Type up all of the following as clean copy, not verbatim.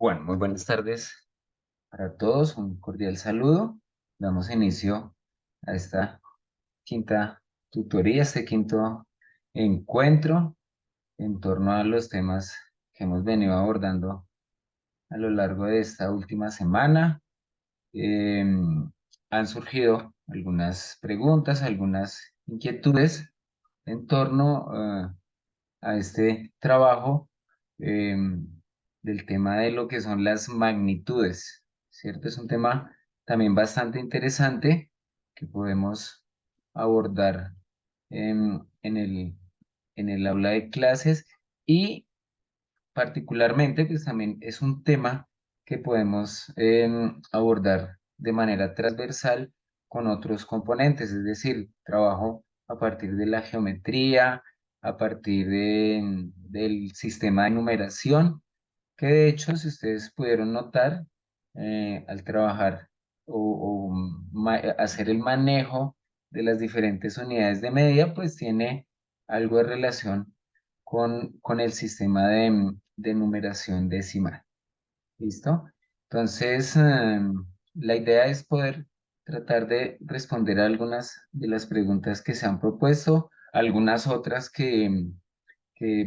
Bueno, muy buenas tardes para todos, un cordial saludo. Damos inicio a esta quinta tutoría, este quinto encuentro en torno a los temas que hemos venido abordando a lo largo de esta última semana. Eh, Han surgido algunas preguntas, algunas inquietudes en torno a este trabajo eh, del tema de lo que son las magnitudes, ¿cierto? Es un tema también bastante interesante que podemos abordar en el aula de clases y particularmente pues también es un tema que podemos abordar de manera transversal con otros componentes, es decir, trabajo a partir de la geometría, a partir del sistema de numeración, que de hecho, si ustedes pudieron notar, al trabajar o hacer el manejo de las diferentes unidades de medida, pues tiene algo de relación con el sistema de numeración decimal. ¿Listo? Entonces, la idea es poder tratar de responder a algunas de las preguntas que se han propuesto, algunas otras que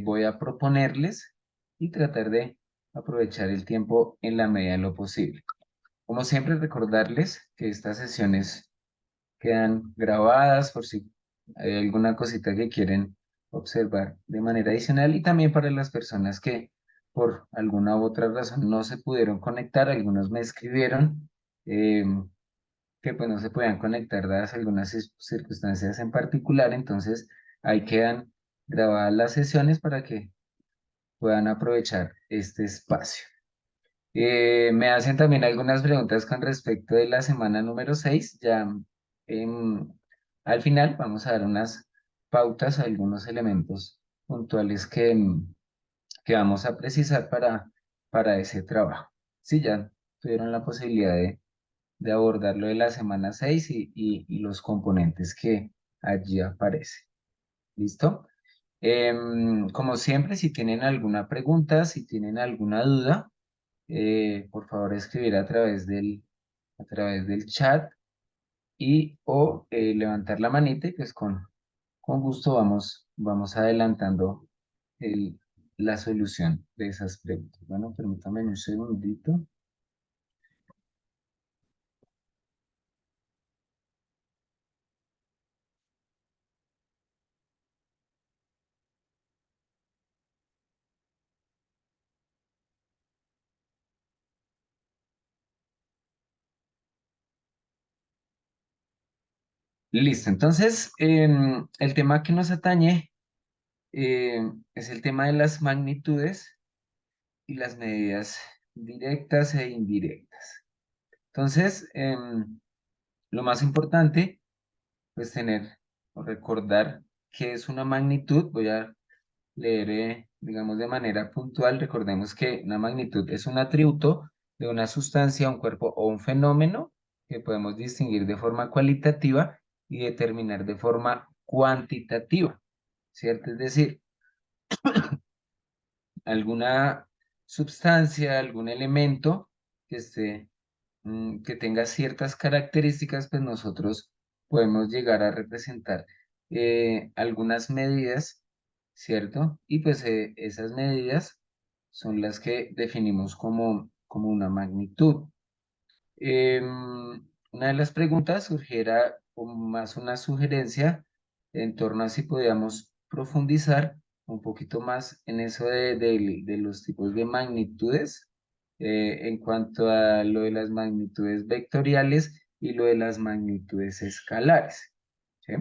voy a proponerles y tratar de aprovechar el tiempo en la medida de lo posible. Como siempre, recordarles que estas sesiones quedan grabadas por si hay alguna cosita que quieren observar de manera adicional y también para las personas que por alguna u otra razón no se pudieron conectar, algunos me escribieron eh, que pues no se podían conectar dadas algunas circunstancias en particular, entonces ahí quedan grabadas las sesiones para que puedan aprovechar este espacio. Me hacen también algunas preguntas con respecto de la semana número 6. Ya em, al final vamos a dar unas pautas, algunos elementos puntuales que vamos a precisar para ese trabajo. Sí, ya tuvieron la posibilidad de abordar lo de la semana 6 y los componentes que allí aparecen. ¿Listo? Como siempre, si tienen alguna pregunta, si tienen alguna duda, por favor escribir a través del chat y o levantar la manita y pues con gusto vamos adelantando el- la solución de esas preguntas. Bueno, permítame un segundito. Listo, entonces el tema que nos atañe es el tema de las magnitudes y las medidas directas e indirectas. Entonces, lo más importante pues tener o recordar qué es una magnitud. Voy a leer, digamos, de manera puntual. Recordemos que una magnitud es un atributo de una sustancia, un cuerpo o un fenómeno que podemos distinguir de forma cualitativa y determinar de forma cuantitativa, ¿cierto? Es decir, alguna sustancia, algún elemento que esté que tenga ciertas características, pues nosotros podemos llegar a representar algunas medidas, ¿cierto? Y pues esas medidas son las que definimos como una magnitud. Una de las preguntas surgiera como más una sugerencia en torno a si podíamos profundizar un poquito más en eso de los tipos de magnitudes, en cuanto a lo de las magnitudes vectoriales y lo de las magnitudes escalares, ¿sí?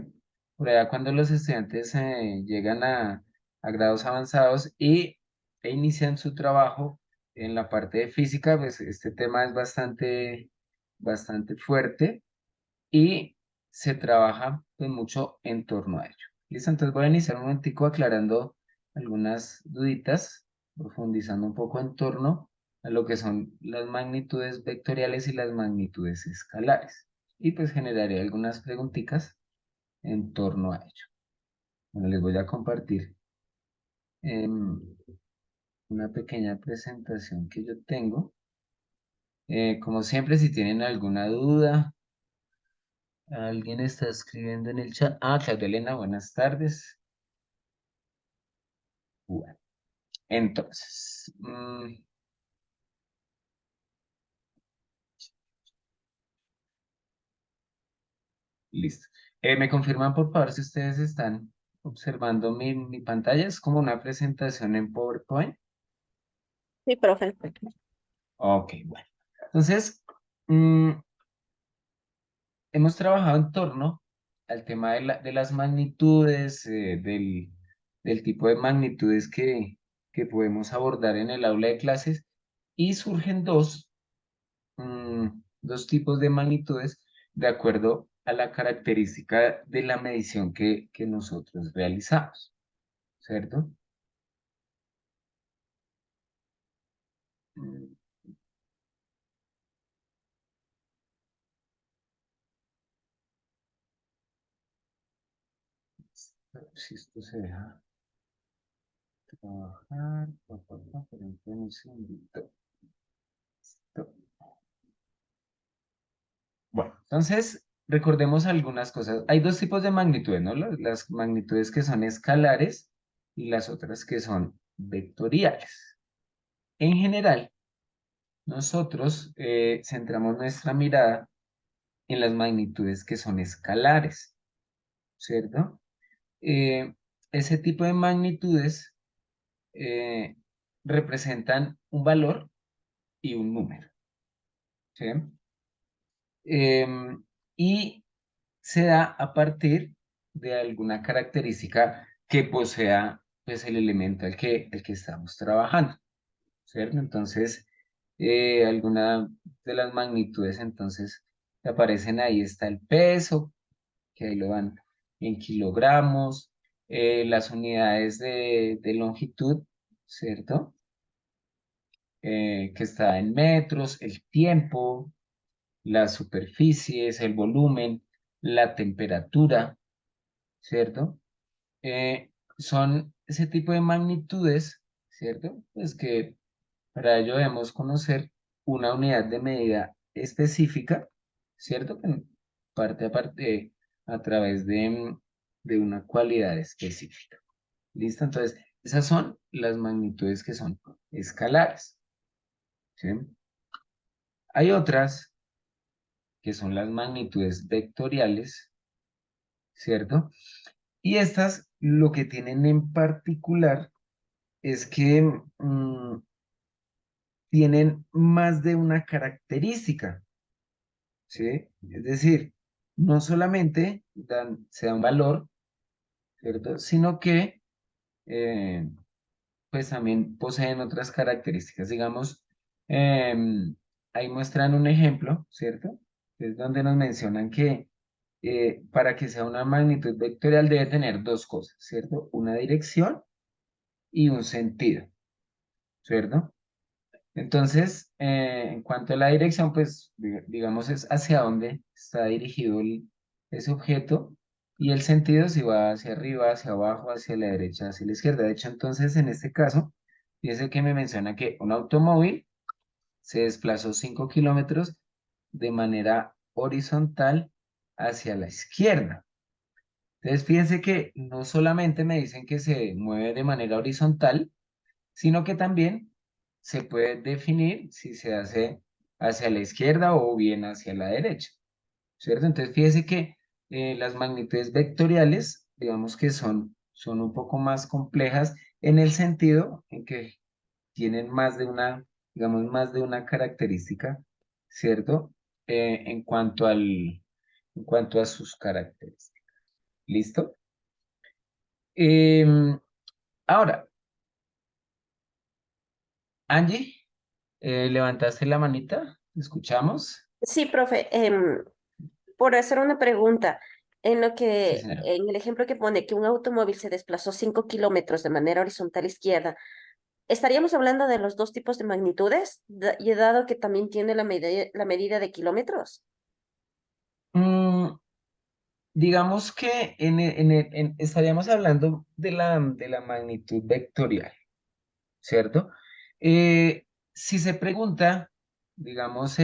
Por allá cuando los estudiantes llegan a grados avanzados e inician su trabajo en la parte de física, pues este tema es bastante fuerte y se trabaja pues mucho en torno a ello. Listo, entonces voy a iniciar un momentico aclarando algunas duditas, profundizando un poco en torno a lo que son las magnitudes vectoriales y las magnitudes escalares. Y pues generaré algunas preguntitas en torno a ello. Bueno, les voy a compartir. em, una pequeña presentación que yo tengo. Como siempre, si tienen alguna duda, alguien está escribiendo en el chat. Ah, Claudia Elena, buenas tardes. Bueno, entonces, listo. ¿Me confirman por favor si ustedes están observando mi pantalla? Es como una presentación en PowerPoint. Sí, profe. Ok, bueno. Entonces, mm, hemos trabajado en torno al tema de las magnitudes, del tipo de magnitudes que podemos abordar en el aula de clases y surgen dos tipos de magnitudes de acuerdo a la característica de la medición que nosotros realizamos, ¿cierto? Mm, Si esto se deja trabajar, permítame un segundito. Listo. Bueno, entonces recordemos algunas cosas. Hay dos tipos de magnitudes, ¿no? Las magnitudes que son escalares y las otras que son vectoriales. En general, nosotros centramos nuestra mirada en las magnitudes que son escalares, ¿cierto? Eh, Ese tipo de magnitudes eh, representan un valor y un número, ¿sí? Y se da a partir de alguna característica que posea pues, el elemento al que estamos trabajando, ¿cierto? Entonces, alguna de las magnitudes, entonces, que aparecen ahí está el peso, que ahí lo dan en kilogramos, las unidades de longitud, ¿cierto? Que está en metros, el tiempo, las superficies, el volumen, la temperatura, ¿cierto? Son ese tipo de magnitudes, ¿cierto? Pues que para ello debemos conocer una unidad de medida específica, ¿cierto? Que parte a parte a través de una cualidad específica. ¿Listo? Entonces, esas son las magnitudes que son escalares, ¿sí? Hay otras que son las magnitudes vectoriales, ¿cierto? Y estas lo que tienen en particular es que tienen más de una característica, ¿sí? Es decir, no solamente se da un valor, ¿cierto? Sino que eh, pues también poseen otras características. Digamos, ahí muestran un ejemplo, ¿cierto? Es donde nos mencionan que para que sea una magnitud vectorial debe tener dos cosas, ¿cierto? Una dirección y un sentido, ¿cierto? Entonces, en cuanto a la dirección, pues digamos es hacia dónde está dirigido ese objeto y el sentido si va hacia arriba, hacia abajo, hacia la derecha, hacia la izquierda. De hecho, entonces en este caso, fíjese que me menciona que un automóvil se desplazó 5 kilómetros de manera horizontal hacia la izquierda. Entonces, fíjense que no solamente me dicen que se mueve de manera horizontal, sino que también se puede definir si se hace hacia la izquierda o bien hacia la derecha, ¿cierto? Entonces, fíjese que las magnitudes vectoriales, digamos que son un poco más complejas en el sentido en que tienen más de una, digamos, más de una característica, ¿cierto? En cuanto a sus características. ¿Listo? Em, Ahora, Angie, levantaste la manita, ¿escuchamos? Sí, profe. Por hacer una pregunta, Sí, señora. en el ejemplo que pone que un automóvil se desplazó 5 kilómetros de manera horizontal izquierda, ¿estaríamos hablando de los dos tipos de magnitudes? Y dado que también tiene la medida de kilómetros. Mm, digamos que estaríamos hablando de la magnitud vectorial, ¿cierto? Si se pregunta, digamos,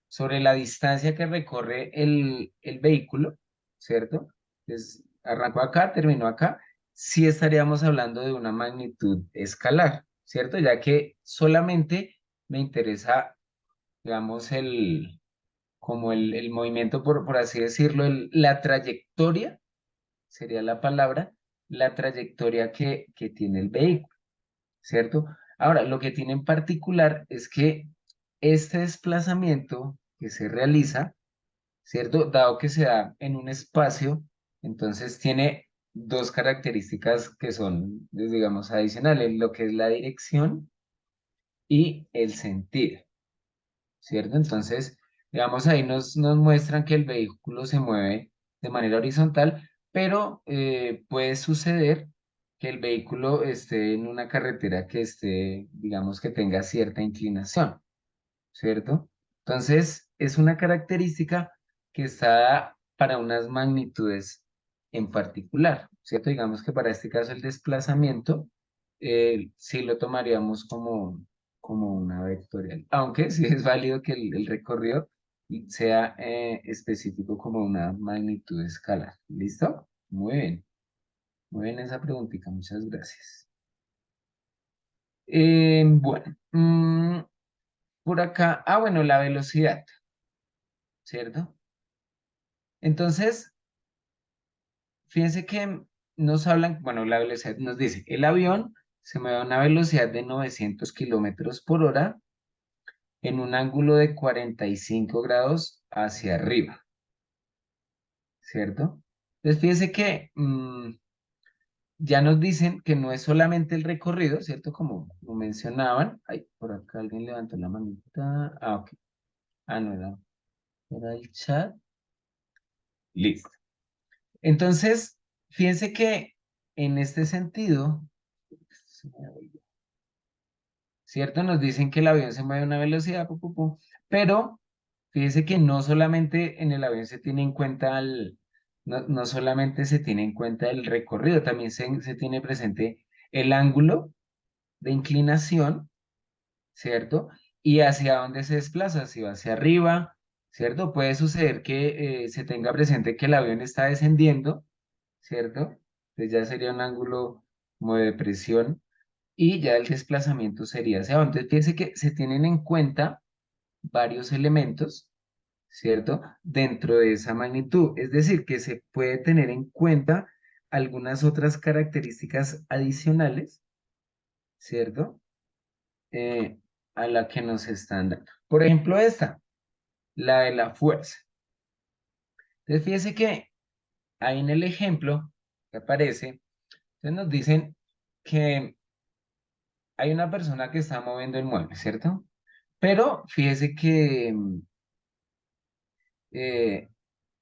sobre la distancia que recorre el vehículo, ¿cierto? Entonces, arrancó acá, terminó acá, sí estaríamos hablando de una magnitud escalar, ¿cierto? Ya que solamente me interesa, digamos, como el movimiento, por así decirlo, la trayectoria, sería la palabra, la trayectoria que tiene el vehículo, ¿cierto? Ahora, lo que tiene en particular es que este desplazamiento que se realiza, ¿cierto? Dado que se da en un espacio, entonces tiene dos características que son, pues, digamos, adicionales, lo que es la dirección y el sentido, ¿cierto? Entonces, digamos, ahí nos muestran que el vehículo se mueve de manera horizontal, pero puede suceder que el vehículo esté en una carretera que esté, digamos, que tenga cierta inclinación, ¿cierto? Entonces, es una característica que está dada para unas magnitudes en particular, ¿cierto? Digamos que para este caso el desplazamiento sí lo tomaríamos como una vectorial, aunque sí es válido que el recorrido sea específico como una magnitud escalar. ¿Listo? Muy bien esa preguntita, muchas gracias. Bueno, por acá, bueno, la velocidad, ¿cierto? Entonces, fíjense que nos hablan, bueno, la velocidad nos dice, el avión se mueve a una velocidad de 900 kilómetros por hora en un ángulo de 45 grados hacia arriba, ¿cierto? Entonces, fíjense que ya nos dicen que no es solamente el recorrido, ¿cierto? Como lo mencionaban. Ay, por acá alguien levantó la manita. Ok. No era el chat. Listo. Entonces, fíjense que en este sentido, ¿cierto? Nos dicen que el avión se mueve a una velocidad, pero fíjense que no solamente en el avión se tiene en cuenta no solamente se tiene en cuenta el recorrido, también se tiene presente el ángulo de inclinación, ¿cierto? Y hacia dónde se desplaza, si va hacia arriba, ¿cierto? Puede suceder que se tenga presente que el avión está descendiendo, ¿cierto? Entonces ya sería un ángulo como de depresión y ya el desplazamiento sería hacia abajo. Entonces, fíjense que se tienen en cuenta varios elementos, ¿cierto? Dentro de esa magnitud. Es decir, que se puede tener en cuenta algunas otras características adicionales, ¿cierto? Eh, a la que nos están dando. Por ejemplo, esta, la de la fuerza. Entonces, fíjense que ahí en el ejemplo que aparece, entonces nos dicen que hay una persona que está moviendo el mueble, ¿cierto? Pero fíjese que eh,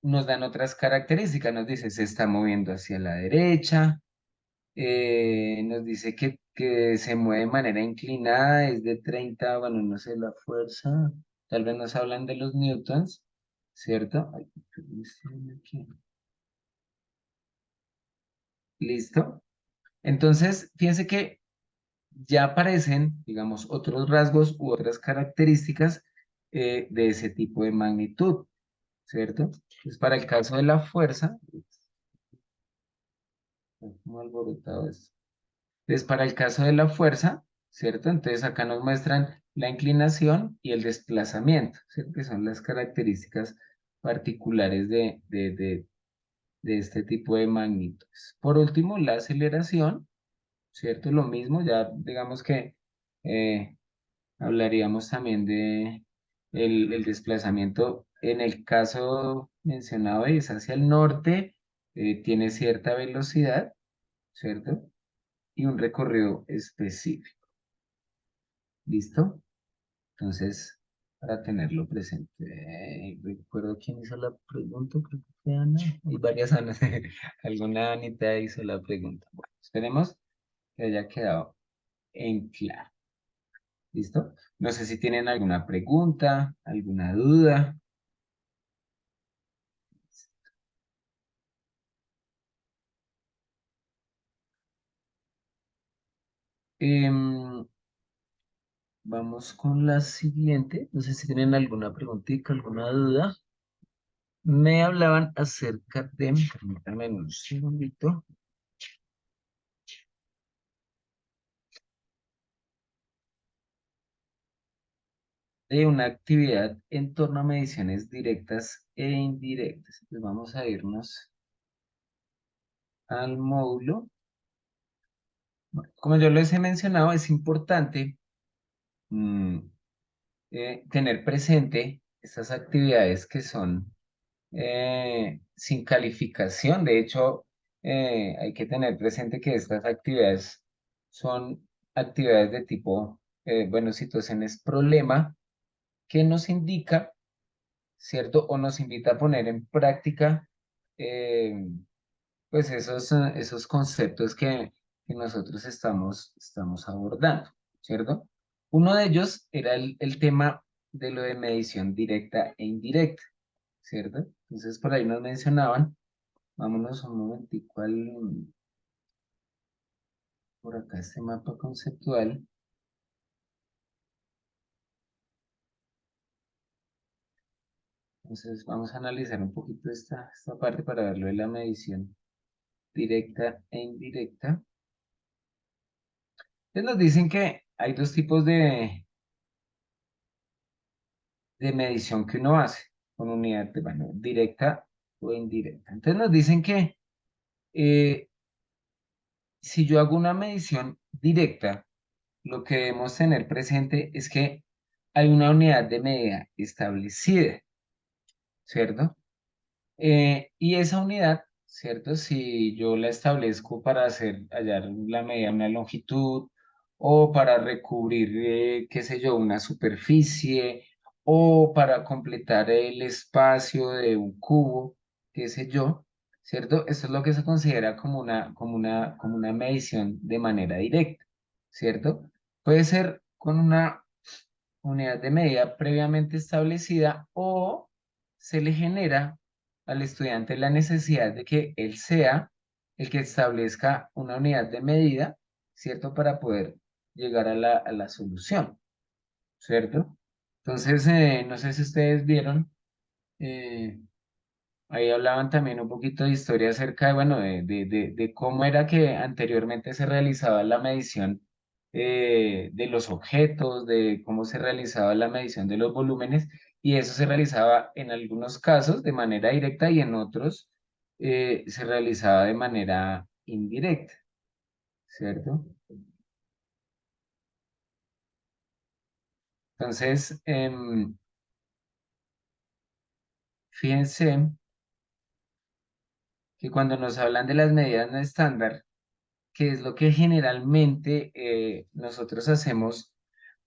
nos dan otras características, nos dice se está moviendo hacia la derecha, nos dice que se mueve de manera inclinada, es de 30, bueno, no sé la fuerza, tal vez nos hablan de los newtons, ¿cierto? Ay, ¿qué me sale aquí? Listo. Entonces, fíjense que ya aparecen, digamos, otros rasgos u otras características de ese tipo de magnitud, ¿cierto? Entonces, para el caso de la fuerza, está como alborotado esto. Entonces, para el caso de la fuerza, ¿cierto? Entonces, acá nos muestran la inclinación y el desplazamiento, ¿cierto? Que son las características particulares de este tipo de magnitudes. Por último, la aceleración, ¿cierto? Lo mismo, ya digamos que eh, hablaríamos también de el desplazamiento. En el caso mencionado es hacia el norte, tiene cierta velocidad, ¿cierto? Y un recorrido específico. ¿Listo? Entonces, para tenerlo presente. Recuerdo quién hizo la pregunta, creo que fue Ana. Hay varias Anas. Alguna Anita hizo la pregunta. Bueno, esperemos que haya quedado en claro. ¿Listo? No sé si tienen alguna pregunta, alguna duda. Vamos con la siguiente. No sé si tienen alguna preguntita, alguna duda. Me hablaban acerca de, permítanme un segundito, de una actividad en torno a mediciones directas e indirectas. Entonces vamos a irnos al módulo. Bueno, como yo les he mencionado, es importante mm, tener presente estas actividades que son sin calificación. De hecho, hay que tener presente que estas actividades son actividades de tipo, bueno, situaciones problema que nos indica, ¿cierto? O nos invita a poner en práctica, eh, pues esos conceptos que nosotros estamos abordando, ¿cierto? Uno de ellos era el tema de lo de medición directa e indirecta, ¿cierto? Entonces por ahí nos mencionaban, vámonos un momentico por acá este mapa conceptual. Entonces vamos a analizar un poquito esta parte para verlo de la medición directa e indirecta. Entonces nos dicen que hay dos tipos de medición que uno hace con unidad de, bueno, directa o indirecta. Entonces nos dicen que eh, si yo hago una medición directa, lo que debemos tener presente es que hay una unidad de medida establecida, ¿cierto? Y esa unidad, ¿cierto? Si yo la establezco para hallar la medida de una longitud o para recubrir, qué sé yo, una superficie o para completar el espacio de un cubo, qué sé yo, ¿cierto? Eso es lo que se considera como una medición de manera directa, ¿cierto? Puede ser con una unidad de medida previamente establecida o se le genera al estudiante la necesidad de que él sea el que establezca una unidad de medida, ¿cierto? Para poder llegar a la solución, ¿cierto? Entonces, no sé si ustedes vieron, eh, ahí hablaban también un poquito de historia acerca de, bueno, de cómo era que anteriormente se realizaba la medición de los objetos, de cómo se realizaba la medición de los volúmenes, y eso se realizaba en algunos casos de manera directa y en otros se realizaba de manera indirecta, ¿cierto? Entonces, fíjense que cuando nos hablan de las medidas no estándar, que es lo que generalmente nosotros hacemos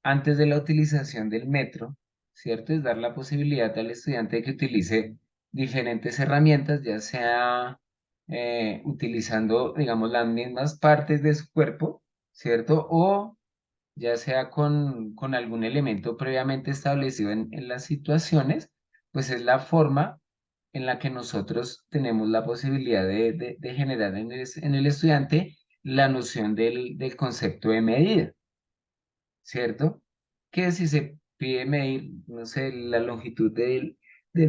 antes de la utilización del metro, ¿cierto? Es dar la posibilidad al estudiante de que utilice diferentes herramientas, ya sea utilizando, digamos, las mismas partes de su cuerpo, ¿cierto? O ya sea con algún elemento previamente establecido en las situaciones, pues es la forma en la que nosotros tenemos la posibilidad de generar en el estudiante la noción del concepto de medida, ¿cierto? Que si se pide medir, no sé, la longitud del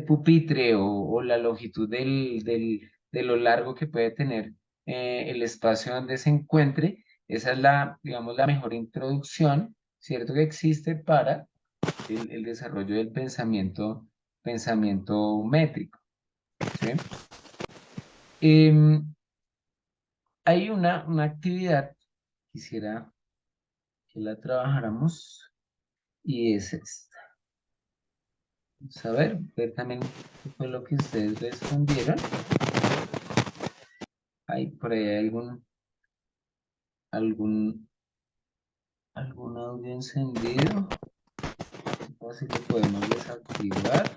pupitre o la longitud de lo largo que puede tener el espacio donde se encuentre, esa es digamos, la mejor introducción, ¿cierto? Que existe para el desarrollo del pensamiento métrico, ¿sí? Em, Hay una actividad, quisiera que la trabajáramos, y es esta. Vamos a ver también qué fue lo que ustedes respondieron. Hay por ahí algún, algún audio encendido. Así que podemos desactivar.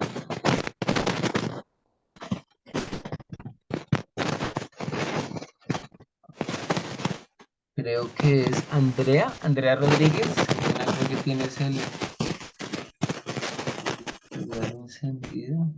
Creo que es Andrea Rodríguez. Creo que tienes el celular encendido.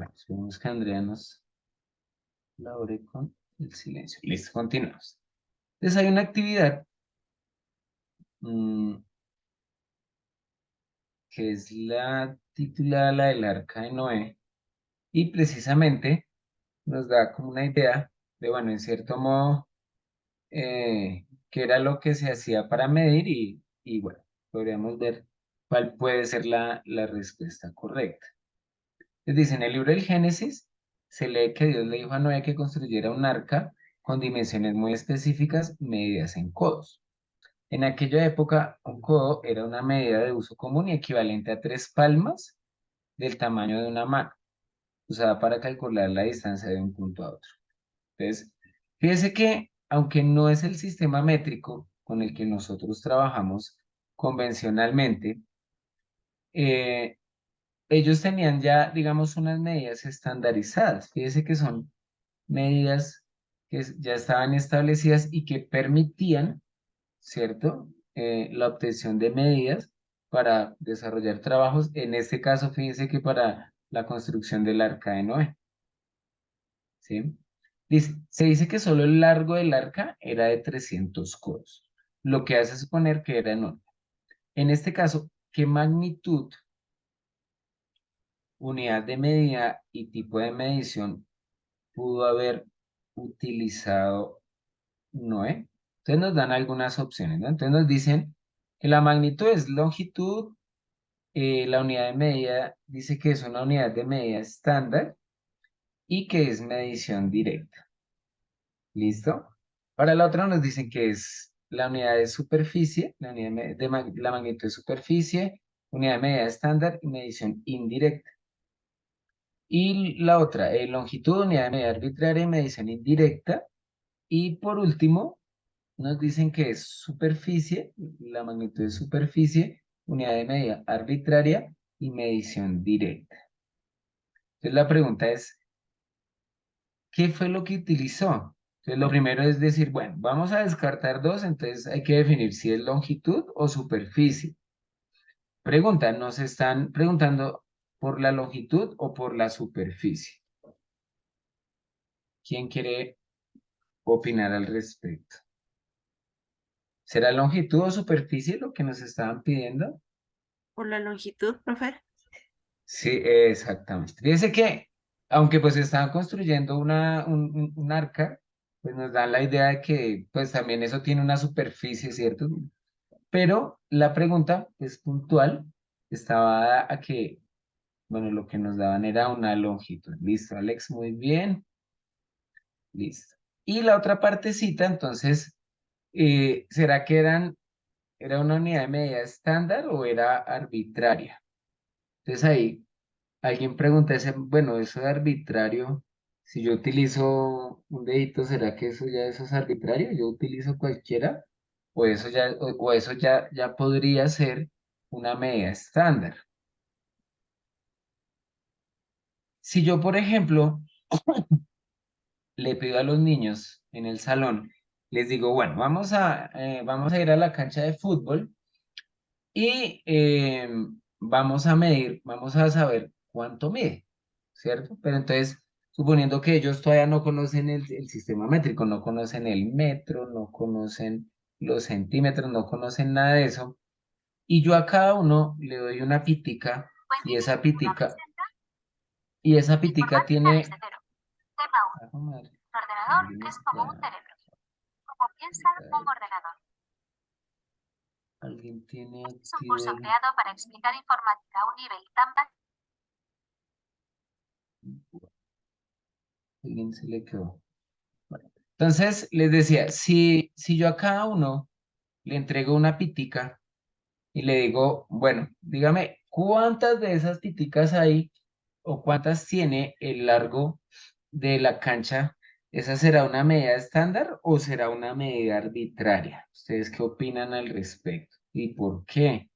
Bueno, esperemos que Andrea nos labore con el silencio. Listo, continuamos. Entonces hay una actividad mm, que es la titulada la del Arca de Noé y precisamente nos da como una idea de, bueno, en cierto modo, qué era lo que se hacía para medir y bueno, podríamos ver cuál puede ser la respuesta correcta. Les dice, en el libro del Génesis se lee que Dios le dijo a Noé que construyera un arca con dimensiones muy específicas medidas en codos. En aquella época, un codo era una medida de uso común y equivalente a 3 palmas del tamaño de una mano, usada para calcular la distancia de un punto a otro. Entonces, fíjese que, aunque no es el sistema métrico con el que nosotros trabajamos convencionalmente, eh, ellos tenían ya, digamos, unas medidas estandarizadas. Fíjese que son medidas que ya estaban establecidas y que permitían, ¿cierto? La obtención de medidas para desarrollar trabajos. En este caso, fíjese que para la construcción del Arca de Noé, ¿sí? Se dice que solo el largo del arca era de 300 codos, lo que hace suponer que era enorme. En este caso, ¿qué magnitud, unidad de medida y tipo de medición pudo haber utilizado Noé? Entonces nos dan algunas opciones, ¿no? Entonces nos dicen que la magnitud es longitud, la unidad de medida dice que es una unidad de medida estándar y que es medición directa. ¿Listo? Para la otra nos dicen que es la unidad de superficie, la unidad la magnitud de superficie, unidad de medida estándar y medición indirecta. Y la otra, longitud, unidad de medida arbitraria y medición indirecta. Y por último, nos dicen que es superficie, la magnitud de superficie, unidad de medida arbitraria y medición directa. Entonces la pregunta es, ¿qué fue lo que utilizó? Entonces, lo primero es decir, bueno, vamos a descartar dos, entonces hay que definir si es longitud o superficie. Pregunta, ¿nos están preguntando por la longitud o por la superficie? ¿Quién quiere opinar al respecto? ¿Será longitud o superficie lo que nos estaban pidiendo? Por la longitud, profe. Sí, exactamente. Fíjense que, aunque pues estaban construyendo un arca, pues nos dan la idea de que pues también eso tiene una superficie, ¿cierto? Pero la pregunta es puntual, estaba dada a que, bueno, lo que nos daban era una longitud. Listo, Alex, muy bien, listo. Y la otra partecita, entonces, ¿será que era una unidad de medida estándar o era arbitraria? Entonces ahí alguien pregunta, bueno, eso de arbitrario, si yo utilizo un dedito, ¿será que eso es arbitrario? ¿Yo utilizo cualquiera? ¿O eso ya podría ser una medida estándar? Si yo, por ejemplo, le pido a los niños en el salón, les digo, bueno, vamos a ir a la cancha de fútbol y vamos a medir, vamos a saber cuánto mide, ¿cierto? Pero entonces, suponiendo que ellos todavía no conocen el sistema métrico, no conocen el metro, no conocen los centímetros, no conocen nada de eso, y yo a cada uno le doy una pitica y esa pitica tiene... Ah, madre, alguien alguien tiene aquí alguien se le quedó. Bueno, entonces, les decía, si yo a cada uno le entrego una pitica y le digo, bueno, dígame, ¿cuántas de esas piticas hay o cuántas tiene el largo de la cancha? ¿Esa será una medida estándar o será una medida arbitraria? ¿Ustedes qué opinan al respecto? ¿Y por qué?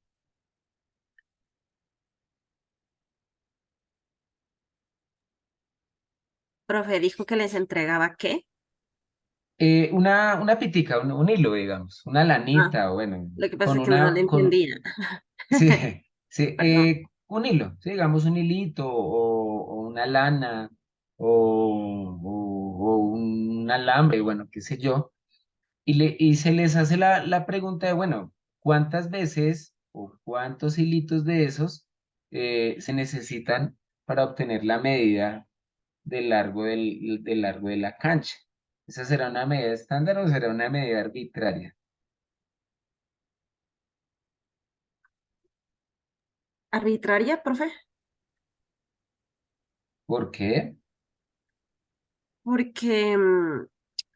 Profe dijo que les entregaba ¿qué? Una pitica, un hilo, digamos, una Ah, lanita, o bueno, lo que pasa con es que no le con, entendía. sí, sí, Perdón. un hilo, sí, digamos un hilito o una lana o un alambre, bueno, qué sé yo, y se les hace la pregunta de, bueno, ¿cuántas veces o cuántos hilitos de esos se necesitan para obtener la medida del largo de la cancha? ¿Esa será una medida estándar o será una medida arbitraria? ¿Arbitraria, profe? ¿Por qué? Porque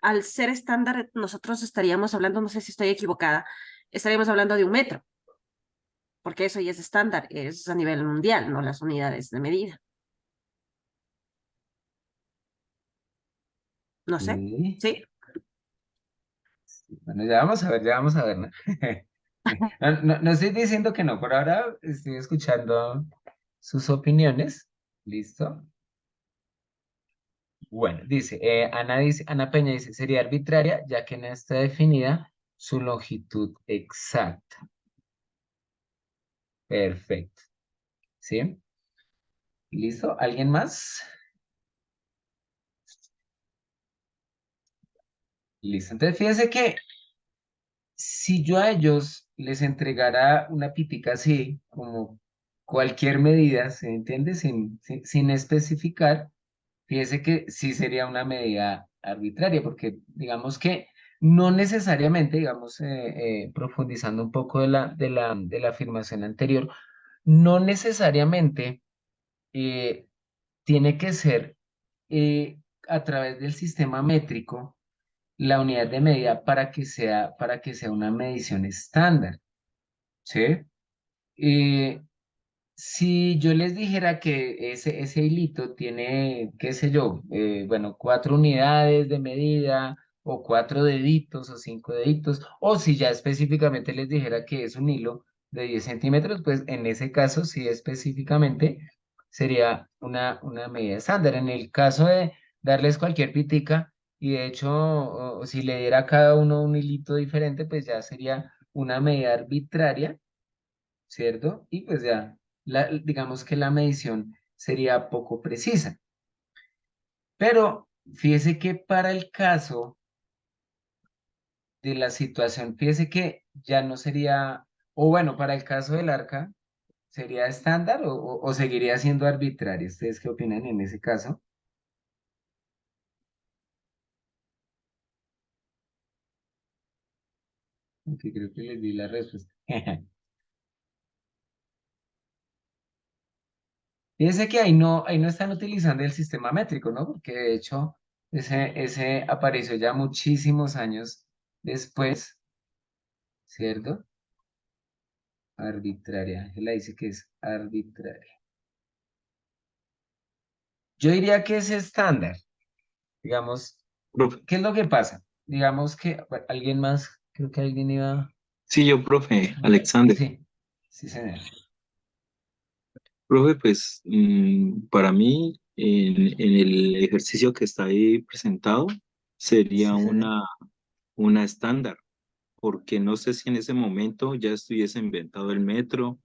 al ser estándar, nosotros estaríamos hablando, no sé si estoy equivocada, estaríamos hablando de 1 metro, porque eso ya es estándar, es a nivel mundial, no las unidades de medida. No sé, Sí. ¿sí? Bueno, ya vamos a ver, ¿no? No estoy diciendo que no, por ahora estoy escuchando sus opiniones. ¿Listo? Bueno, Ana Peña dice, sería arbitraria, ya que no está definida su longitud exacta. Perfecto. ¿Sí? ¿Listo? ¿Alguien más? Listo. Entonces, fíjense que si yo a ellos les entregara una pitica así, como cualquier medida, ¿se entiende? Sin especificar, fíjese que sí sería una medida arbitraria, porque digamos que no necesariamente, digamos, profundizando un poco de la afirmación anterior, no necesariamente eh, tiene que ser a través del sistema métrico la unidad de medida para que sea una medición estándar, ¿sí? Eh, si yo les dijera que ese hilito tiene, qué sé yo, bueno, 4 unidades de medida, o 4 deditos, o 5 deditos, o si ya específicamente les dijera que es un hilo de 10 centímetros, pues en ese caso sí específicamente sería una medida estándar. En el caso de darles cualquier pitica, y de hecho, o si le diera a cada uno un hilito diferente, pues ya sería una medida arbitraria, ¿cierto? Y pues ya, digamos que la medición sería poco precisa. Pero fíjese que para el caso de la situación, fíjese que ya no sería, o bueno, para el caso del arca, ¿sería estándar o seguiría siendo arbitrario? ¿Ustedes qué opinan en ese caso? Aunque creo que les di la respuesta. Fíjense que ahí no están utilizando el sistema métrico, ¿no? Porque de hecho ese apareció ya muchísimos años después, ¿cierto? Arbitraria. Ángela dice que es arbitraria. Yo diría que es estándar. Digamos, Profe, ¿qué es lo que pasa? Digamos que bueno, alguien más, creo que alguien iba. sí, yo, profe, Alexander. Sí, sí, señor. Profe, pues para mí, en el ejercicio que está ahí presentado, sería Sí, señor. una estándar, porque no sé si en ese momento ya estuviese inventado el metro,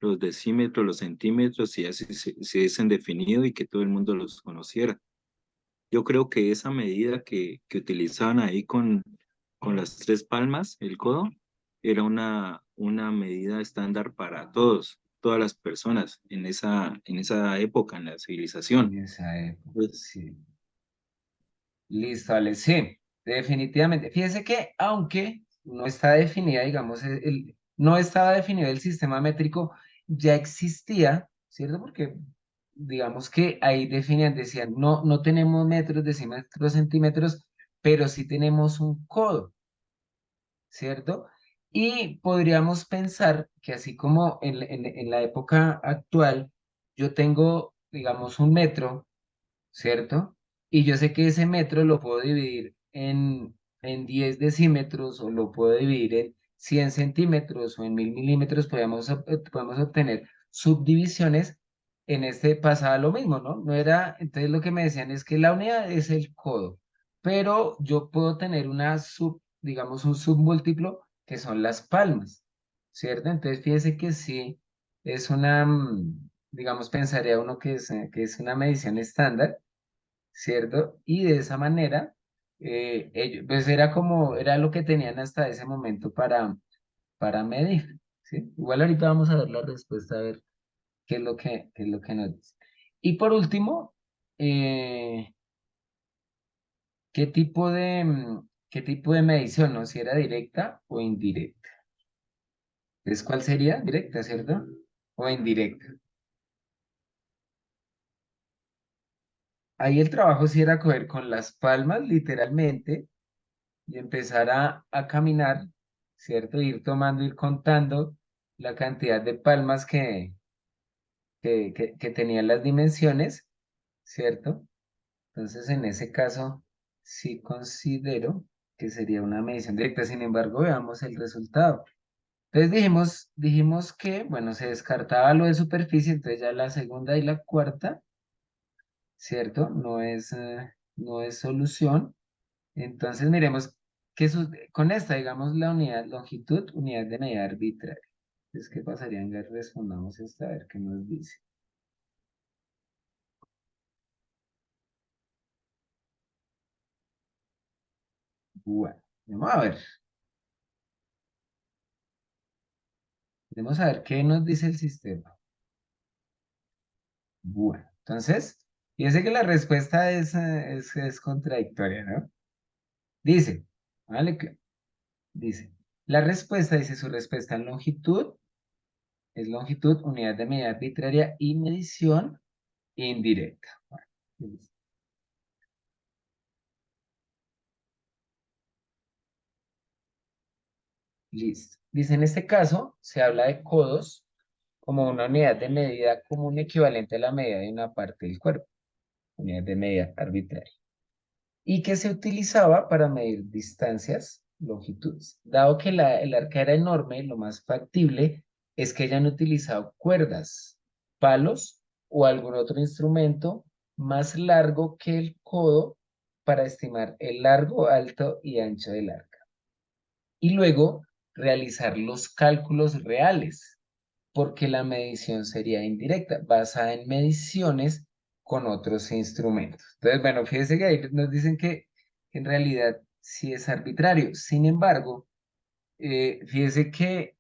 los decímetros, los centímetros, y así se hubiesen definido y que todo el mundo los conociera. Yo creo que esa medida que utilizaban ahí con las 3 palmas, el codo, era una medida estándar para todos, todas las personas en esa época, en la civilización. En esa época, Pues, sí. Listo, Ale, sí, definitivamente. Fíjese que aunque no está definida, digamos, no estaba definido el sistema métrico, ya existía, ¿cierto? Porque digamos que ahí definían, decían, no tenemos metros, decímetros, centímetros, pero sí tenemos un codo, ¿cierto? Y podríamos pensar que así como en la época actual, yo tengo, digamos, un metro, ¿cierto? Y yo sé que ese metro lo puedo dividir en 10 decímetros, o lo puedo dividir en 100 centímetros o en 1000 milímetros. Podemos obtener subdivisiones. En este pasaba lo mismo, ¿no? No era, entonces lo que me decían es que la unidad es el codo, pero yo puedo tener digamos, un submúltiplo que son las palmas, ¿cierto? Entonces fíjese que sí, es una, digamos, pensaría uno que es una medición estándar, ¿cierto? Y de esa manera, ellos, pues era como, era lo que tenían hasta ese momento para medir, ¿sí? Igual ahorita vamos a ver la respuesta, a ver qué es lo que nos dice. Y por último, eh, qué tipo de medición, ¿no? Si era directa o indirecta. Entonces, ¿cuál sería? Directa, ¿cierto? O indirecta. Ahí el trabajo sí era coger con las palmas, literalmente, y empezar a caminar, ¿cierto? Ir tomando, ir contando la cantidad de palmas que tenían las dimensiones, ¿cierto? Entonces, en ese caso, sí considero que sería una medición directa. Sin embargo, veamos el resultado. Entonces dijimos que, bueno, se descartaba lo de superficie, entonces ya la segunda y la cuarta, ¿cierto? No es solución. Entonces miremos con esta, digamos, la unidad longitud, unidad de medida arbitraria. Entonces, ¿qué pasaría? Respondamos esta, a ver qué nos dice. Bueno, vamos a ver. Vamos a ver qué nos dice el sistema. Bueno, entonces, fíjense que la respuesta es contradictoria, ¿no? Dice, ¿vale? Dice, la respuesta, dice su respuesta en longitud, es longitud, unidad de medida arbitraria y medición indirecta. Bueno, listo. Dice, en este caso, se habla de codos como una unidad de medida común equivalente a la medida de una parte del cuerpo, unidad de medida arbitraria, y que se utilizaba para medir distancias, longitudes. Dado que el arca era enorme, lo más factible es que hayan utilizado cuerdas, palos o algún otro instrumento más largo que el codo para estimar el largo, alto y ancho del arca. Y luego realizar los cálculos reales, porque la medición sería indirecta, basada en mediciones con otros instrumentos. Entonces, bueno, fíjese que ahí nos dicen que en realidad sí es arbitrario. Sin embargo, fíjese que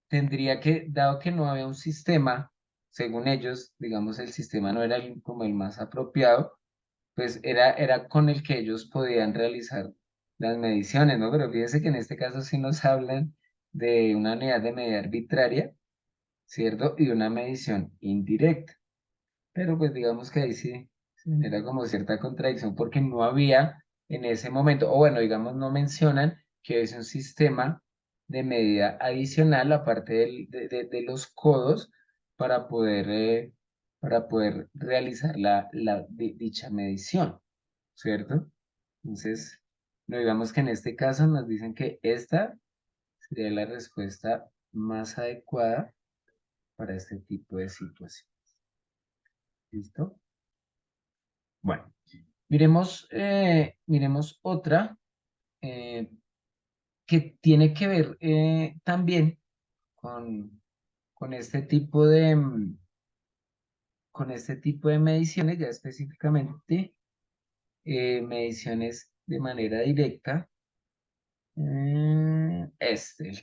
tendría que, dado que no había un sistema, según ellos, digamos, el sistema no era como el más apropiado, pues era con el que ellos podían realizar las mediciones, ¿no? Pero fíjese que en este caso sí nos hablan de una unidad de medida arbitraria, ¿cierto? Y una medición indirecta. Pero pues digamos que ahí sí se genera como cierta contradicción porque no había en ese momento, o bueno, digamos, no mencionan que es un sistema de medida adicional aparte de los codos para poder realizar dicha medición, ¿cierto? Entonces, no digamos que en este caso nos dicen que esta sería la respuesta más adecuada para este tipo de situación. ¿Listo? Bueno, miremos otra eh, que tiene que ver también con, con este tipo con este tipo de mediciones, ya específicamente mediciones de manera directa. El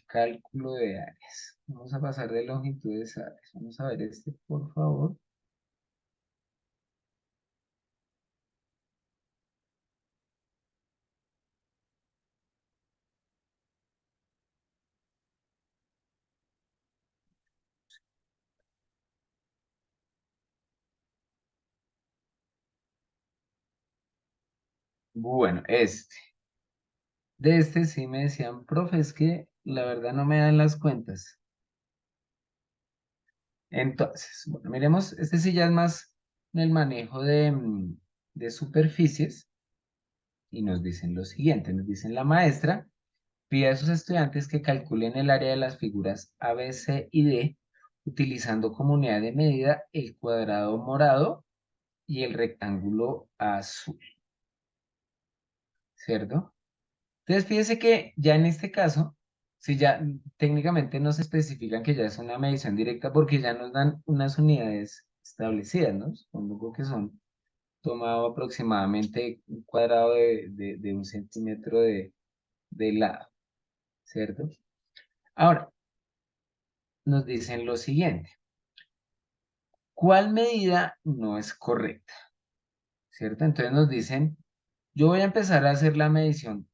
cálculo de áreas. Vamos a pasar de longitudes a áreas. Vamos a ver este, por favor. Bueno, de este sí me decían, profe, es que la verdad no me dan las cuentas. Entonces, bueno, miremos, este sí ya es más en el manejo de superficies y nos dicen lo siguiente, nos dicen la maestra pide a sus estudiantes que calculen el área de las figuras A, B, C y D utilizando como unidad de medida el cuadrado morado y el rectángulo azul, ¿cierto? Entonces, fíjese que ya en este caso, si ya técnicamente nos especifican que ya es una medición directa porque ya nos dan unas unidades establecidas, ¿no? Supongo que son tomado aproximadamente un cuadrado de 1 centímetro de lado, ¿cierto? Ahora, nos dicen lo siguiente. ¿Cuál medida no es correcta? ¿Cierto? Entonces nos dicen, yo voy a empezar a hacer la medición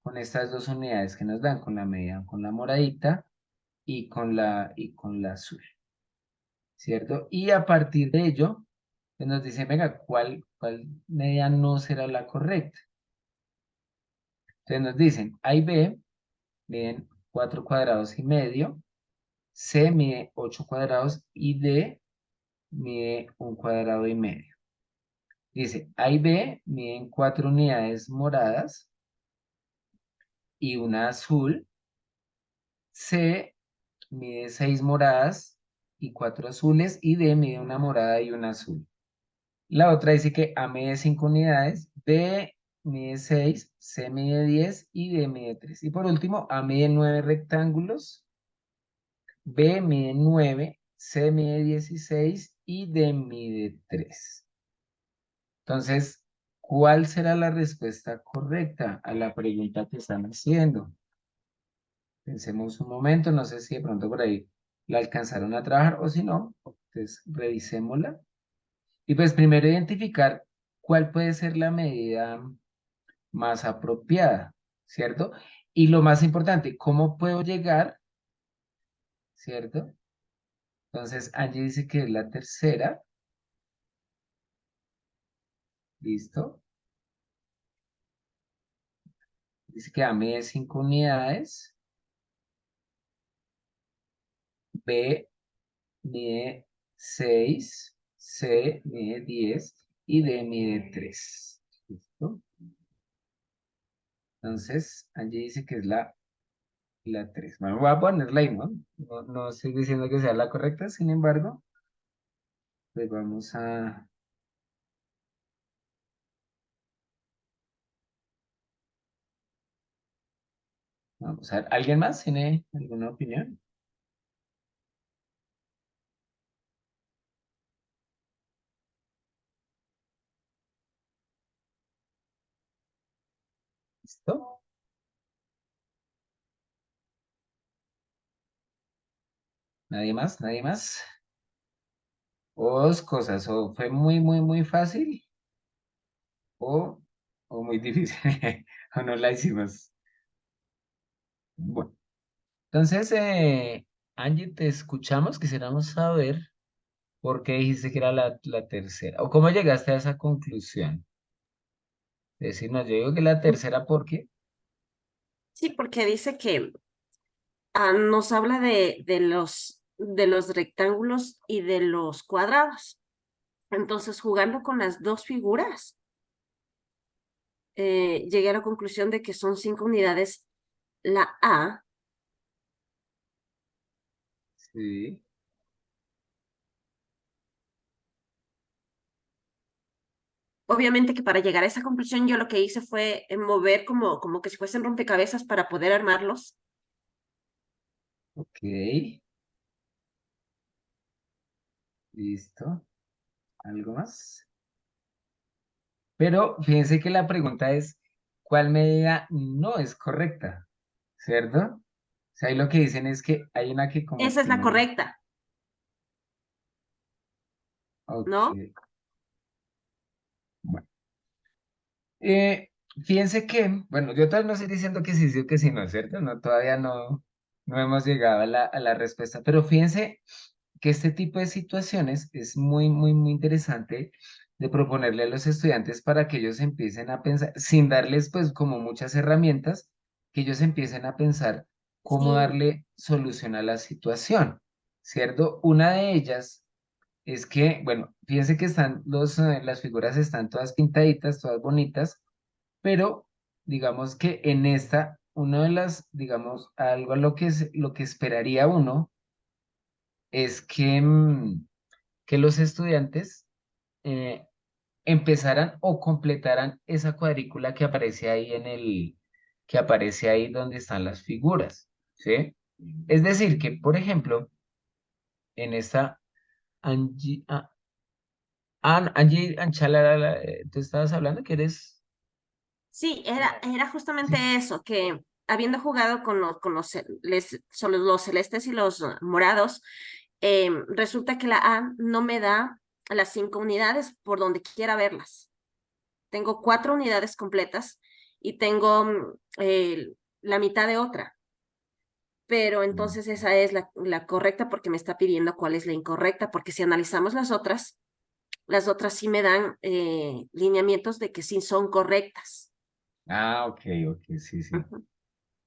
con estas dos unidades que nos dan, con la medida con la moradita y con la azul, ¿cierto? Y a partir de ello, pues nos dicen, venga, ¿cuál medida no será la correcta? Entonces nos dicen, A y B miden 4 cuadrados y medio, C mide 8 cuadrados y D mide 1,5 cuadrados. Dice, A y B miden 4 unidades moradas y una azul. C mide 6 moradas y 4 azules y D mide una morada y una azul. La otra dice que A mide 5 unidades, B mide 6, C mide 10 y D mide 3. Y por último, A mide 9 rectángulos, B mide 9, C mide 16 y D mide 3. Entonces, ¿cuál será la respuesta correcta a la pregunta que están haciendo? Pensemos un momento, no sé si de pronto por ahí la alcanzaron a trabajar o si no, pues revisémosla. Y pues primero identificar cuál puede ser la medida más apropiada, ¿cierto? Y lo más importante, ¿cómo puedo llegar? ¿Cierto? Entonces, Angie dice que es la tercera. ¿Listo? Dice que A mide 5 unidades, B mide 6, C mide 10 y D mide 3. ¿Listo? Entonces, Angie dice que es la 3. Bueno, voy a ponerla ahí, ¿no? No estoy diciendo que sea la correcta, sin embargo, pues vamos a ver. ¿Alguien más tiene alguna opinión? ¿Listo? ¿Nadie más? ¿Nadie más? O dos cosas, o fue muy, muy, muy fácil, o, o muy difícil, o no la hicimos. Bueno, entonces, Angie, te escuchamos, quisiéramos saber por qué dijiste que era la tercera, o cómo llegaste a esa conclusión. Decirnos, yo digo que la tercera, ¿por qué? Sí, porque dice que nos habla de los rectángulos y de los cuadrados. Entonces, jugando con las dos figuras, llegué a la conclusión de que son 5 unidades la A. Sí. Obviamente que para llegar a esa conclusión yo lo que hice fue mover como que si fuesen rompecabezas para poder armarlos. Ok, listo. ¿Algo más? Pero fíjense que la pregunta es, ¿cuál medida no es correcta? ¿Cierto? O sea, ahí lo que dicen es que hay una que como Esa es que la no. correcta, Ok, ¿no? bueno. Eh, Fíjense que, bueno, yo todavía no estoy diciendo que sí, sí o que sí, no, ¿cierto? No, todavía no hemos llegado a la respuesta, pero fíjense que este tipo de situaciones es muy, muy, muy interesante de proponerle a los estudiantes para que ellos empiecen a pensar, sin darles pues como muchas herramientas, que ellos empiecen a pensar cómo Sí, darle solución a la situación, ¿cierto? Una de ellas es que, bueno, fíjense que las figuras están todas pintaditas, todas bonitas, pero digamos que en esta, una de las, digamos, algo a lo que esperaría uno es que los estudiantes eh, empezaran o completaran esa cuadrícula que aparece ahí que aparece ahí donde están las figuras, ¿sí? Es decir, que, por ejemplo, en esta Angie, Angie Anchala, tú estabas hablando que eres... Sí, era justamente eso, que habiendo jugado son los celestes y los morados, resulta que la A no me da las 5 unidades por donde quiera verlas. Tengo 4 unidades completas y tengo la mitad de otra, pero entonces esa es la correcta porque me está pidiendo cuál es la incorrecta, porque si analizamos las otras sí me dan lineamientos de que sí son correctas. Ah, ok, ok, sí, sí. Ujú.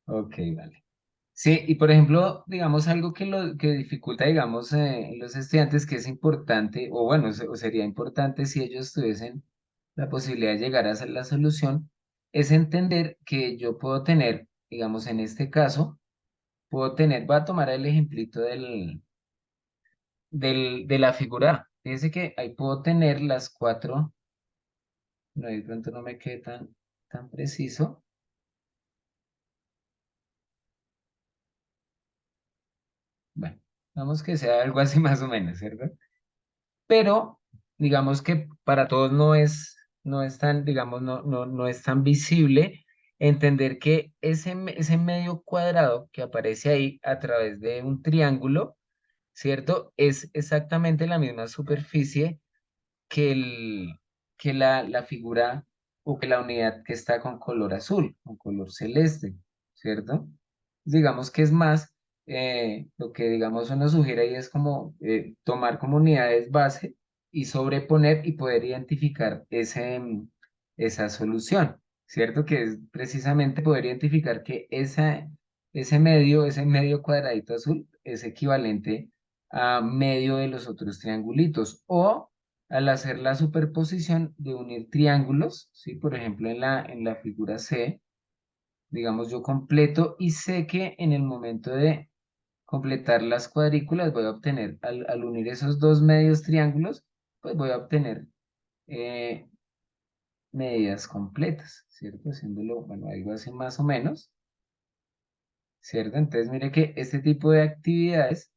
Ok, vale. Sí, y por ejemplo, digamos algo que lo que dificulta, digamos, en los estudiantes que es importante, o bueno, o sería importante si ellos tuviesen la posibilidad de llegar a hacer la solución, es entender que yo puedo tener, digamos, en este caso, puedo tener, voy a tomar el ejemplito de la figura A. Fíjense que ahí puedo tener las cuatro, no, de pronto no me quede tan preciso. Bueno, vamos que sea algo así más o menos, ¿cierto? Pero digamos que para todos no es tan, digamos, no es tan visible entender que ese medio cuadrado que aparece ahí a través de un triángulo, ¿cierto? Es exactamente la misma superficie que, la figura o que la unidad que está con color azul, con color celeste, ¿cierto? Digamos que es más, lo que digamos uno sugiere ahí es como tomar como unidades base y sobreponer y poder identificar esa solución, ¿cierto? Que es precisamente poder identificar que ese medio cuadradito azul es equivalente a medio de los otros triangulitos o al hacer la superposición de unir triángulos, ¿sí? Por ejemplo, en la figura C, digamos, yo completo y sé que en el momento de completar las cuadrículas voy a obtener, al unir esos dos medios triángulos, pues voy a obtener eh, medidas completas, ¿cierto? Haciéndolo, bueno, algo así más o menos, ¿cierto? Entonces, mire que este tipo de actividades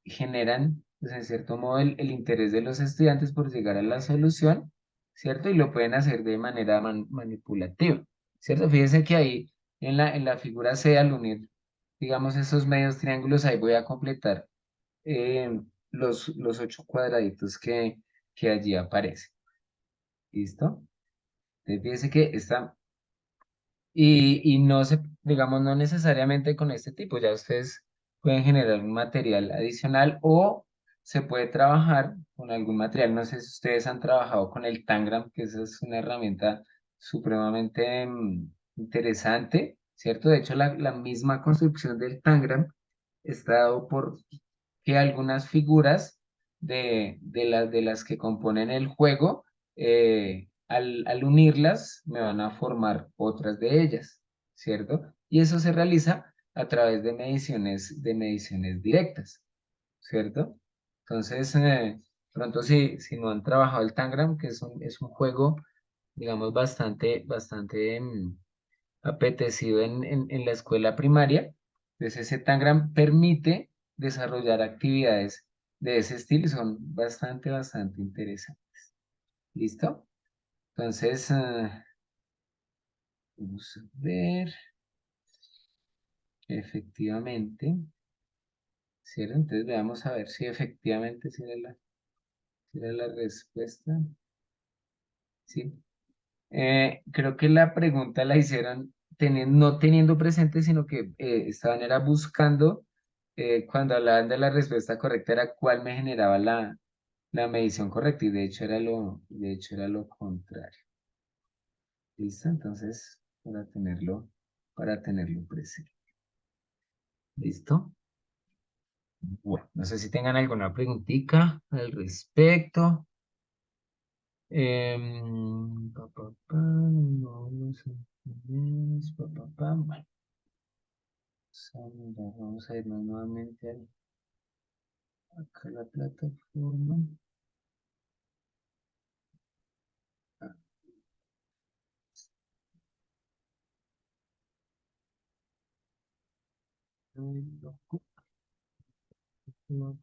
generan, pues, en cierto modo, el interés de los estudiantes por llegar a la solución, ¿cierto? Y lo pueden hacer de manera manipulativa, ¿cierto? Fíjense que ahí en la figura C, al unir, digamos, esos medios triángulos, ahí voy a completar los 8 cuadraditos que allí aparecen. ¿Listo? Entonces, fíjense que y no digamos, no necesariamente con este tipo, ya ustedes pueden generar un material adicional o se puede trabajar con algún material. No sé si ustedes han trabajado con el Tangram, que esa es una herramienta supremamente interesante, ¿cierto? De hecho, la misma construcción del Tangram está dado por que algunas figuras de las que componen el juego, al unirlas, me van a formar otras de ellas, ¿cierto? Y eso se realiza a través de mediciones directas, ¿cierto? Entonces, pronto si no han trabajado el Tangram, que es un juego, digamos, bastante apetecido en la escuela primaria, pues ese Tangram permite desarrollar actividades de ese estilo y son bastante interesantes. ¿Listo? Entonces, vamos a ver, efectivamente, ¿cierto? Entonces veamos a ver si efectivamente si era la respuesta. Sí. Creo que la pregunta la hicieron no teniendo presente, sino que estaban era buscando, cuando hablaban de la respuesta correcta, era cuál me generaba la medición correcta, y de hecho era lo contrario. ¿Listo? Entonces, para tenerlo presente. ¿Listo? Bueno, no sé si tengan alguna preguntita al respecto. No sé. Bueno, vamos a irnos nuevamente acá a la plataforma. Ah, ay, loco, no,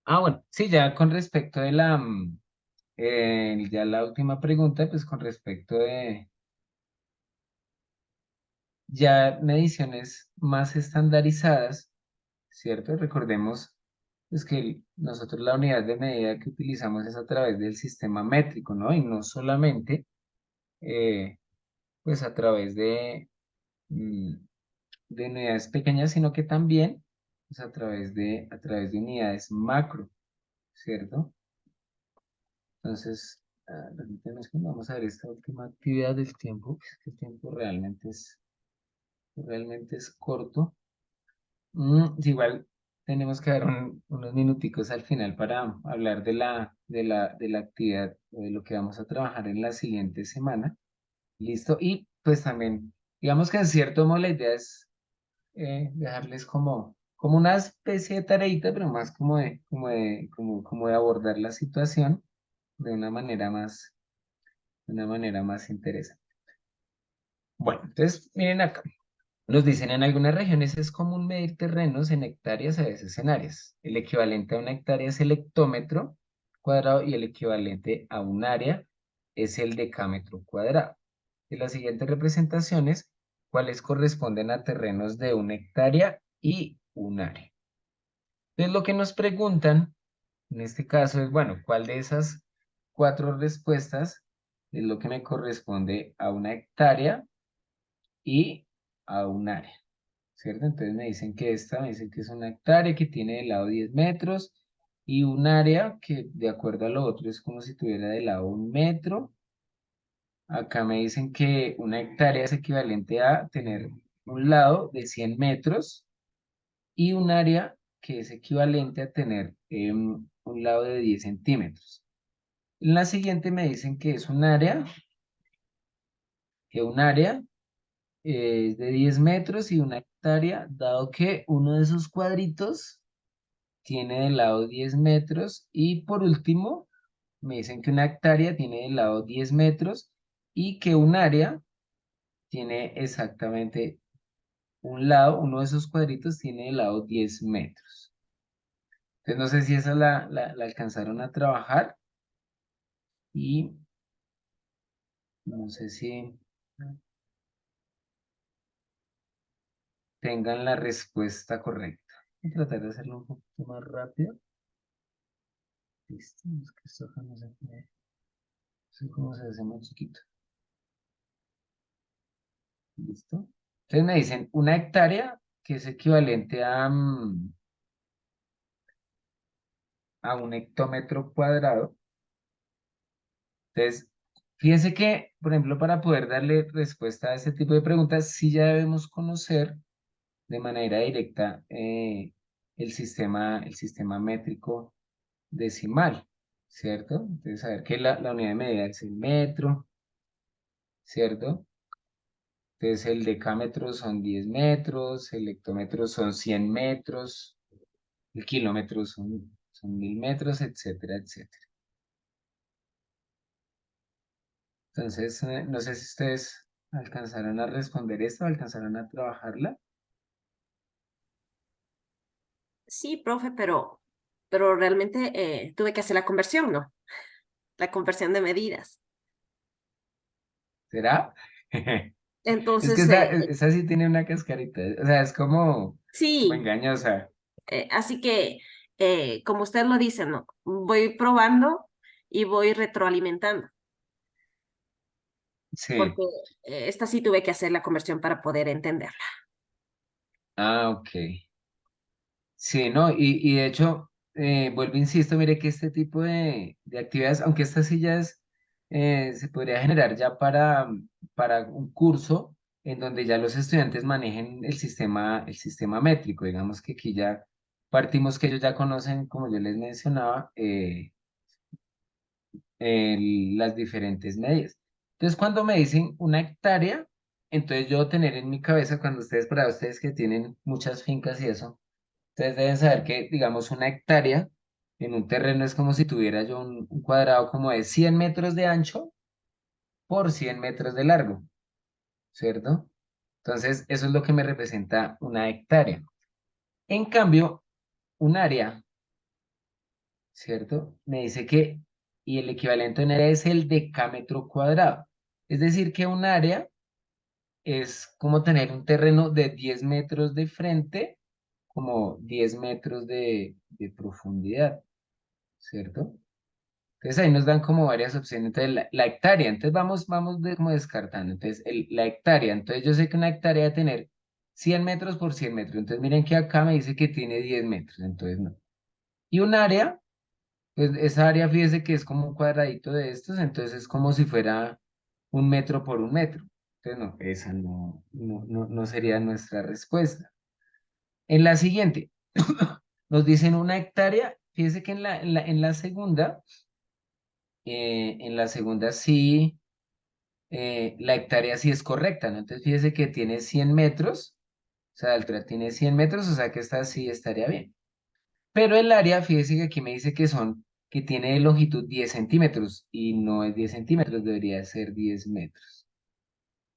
Bueno, sí, ya con respecto de ya la última pregunta, pues con respecto de ya mediciones más estandarizadas, ¿cierto? Recordemos pues, que nosotros la unidad de medida que utilizamos es a través del sistema métrico, ¿no? Y no solamente eh, pues a través mm, de unidades pequeñas, sino que también pues, a través de unidades macro, ¿cierto? Entonces, permítanme que vamos a ver esta última actividad del tiempo, es que el tiempo realmente es corto. Sí, igual tenemos que dar unos minuticos al final para hablar de la actividad o de lo que vamos a trabajar en la siguiente semana. Listo. Y pues también, digamos que en cierto modo la idea es dejarles como una especie de tareita, pero más como de abordar la situación de una manera más interesante. Bueno, entonces miren acá. Nos dicen, en algunas regiones es común medir terrenos en hectáreas, a veces en áreas. El equivalente a una hectárea es el hectómetro cuadrado y el equivalente a un área es el decámetro cuadrado. De las siguientes representaciones, ¿cuáles corresponden a terrenos de una hectárea y un área? Entonces, lo que nos preguntan en este caso es, bueno, ¿cuál de esas 4 respuestas es lo que me corresponde a una hectárea y a un área? ¿Cierto? Entonces me dicen que es una hectárea que tiene de lado 10 metros y un área que de acuerdo a lo otro es como si tuviera de lado 1 metro. Acá me dicen que una hectárea es equivalente a tener un lado de 100 metros y un área que es equivalente a tener un lado de 10 centímetros. En la siguiente me dicen que es un área es de 10 metros y una hectárea, dado que uno de esos cuadritos tiene de lado 10 metros y por último me dicen que una hectárea tiene de lado 10 metros y que un área tiene exactamente uno de esos cuadritos tiene de lado 10 metros. Entonces no sé si esa la alcanzaron a trabajar y no sé si tengan la respuesta correcta. Voy a tratar de hacerlo un poquito más rápido. Listo, es que esto acá no se puede. No sé cómo se hace más chiquito. Listo. Entonces me dicen una hectárea que es equivalente a un hectómetro cuadrado. Entonces, fíjense que, por ejemplo, para poder darle respuesta a este tipo de preguntas, sí ya debemos conocer de manera directa el sistema métrico decimal, ¿cierto? Entonces, saber que la unidad de medida es el metro, ¿cierto? Entonces, el decámetro son 10 metros, el hectómetro son 100 metros, el kilómetro son 1000 metros, etcétera, etcétera. Entonces, no sé si ustedes alcanzaron a responder esto, alcanzaron a trabajarla. Sí, profe, pero realmente tuve que hacer la conversión, ¿no? La conversión de medidas. ¿Será? Es que Entonces, esa sí tiene una cascarita, o sea, es como sí, engañosa. así que, como usted lo dice, ¿no? Voy probando y voy retroalimentando, Sí. porque esta sí tuve que hacer la conversión para poder entenderla. Ok. Sí, no, y de hecho, vuelvo, insisto, mire que este tipo de actividades, aunque estas sillas se podría generar ya para un curso en donde ya los estudiantes manejen el sistema métrico, digamos que aquí ya partimos que ellos ya conocen, como yo les mencionaba, las diferentes medidas. Entonces, cuando me dicen una hectárea, entonces yo tener en mi cabeza, para ustedes que tienen muchas fincas y eso, ustedes deben saber que, digamos, una hectárea en un terreno es como si tuviera yo un cuadrado como de 100 metros de ancho por 100 metros de largo, ¿cierto? Entonces, eso es lo que me representa una hectárea. En cambio, un área ¿cierto? Me dice que, y el equivalente a un área es el decámetro cuadrado. Es decir, que un área es como tener un terreno de 10 metros de frente, como 10 metros de profundidad, ¿cierto? Entonces ahí nos dan como varias opciones. Entonces la hectárea, entonces vamos como descartando. Entonces la hectárea, entonces yo sé que una hectárea debe tener 100 metros por 100 metros. Entonces miren que acá me dice que tiene 10 metros, entonces no. Y un área, pues esa área fíjese que es como un cuadradito de estos, entonces es como si fuera un metro por un metro. Entonces no, esa no sería nuestra respuesta. En la siguiente, nos dicen una hectárea, fíjese que en la segunda sí, la hectárea sí es correcta, ¿no? Entonces fíjese que tiene 100 metros, o sea, la altura tiene 100 metros, o sea que esta sí estaría bien. Pero el área, fíjese que aquí me dice que tiene de longitud 10 centímetros, y no es 10 centímetros, debería ser 10 metros.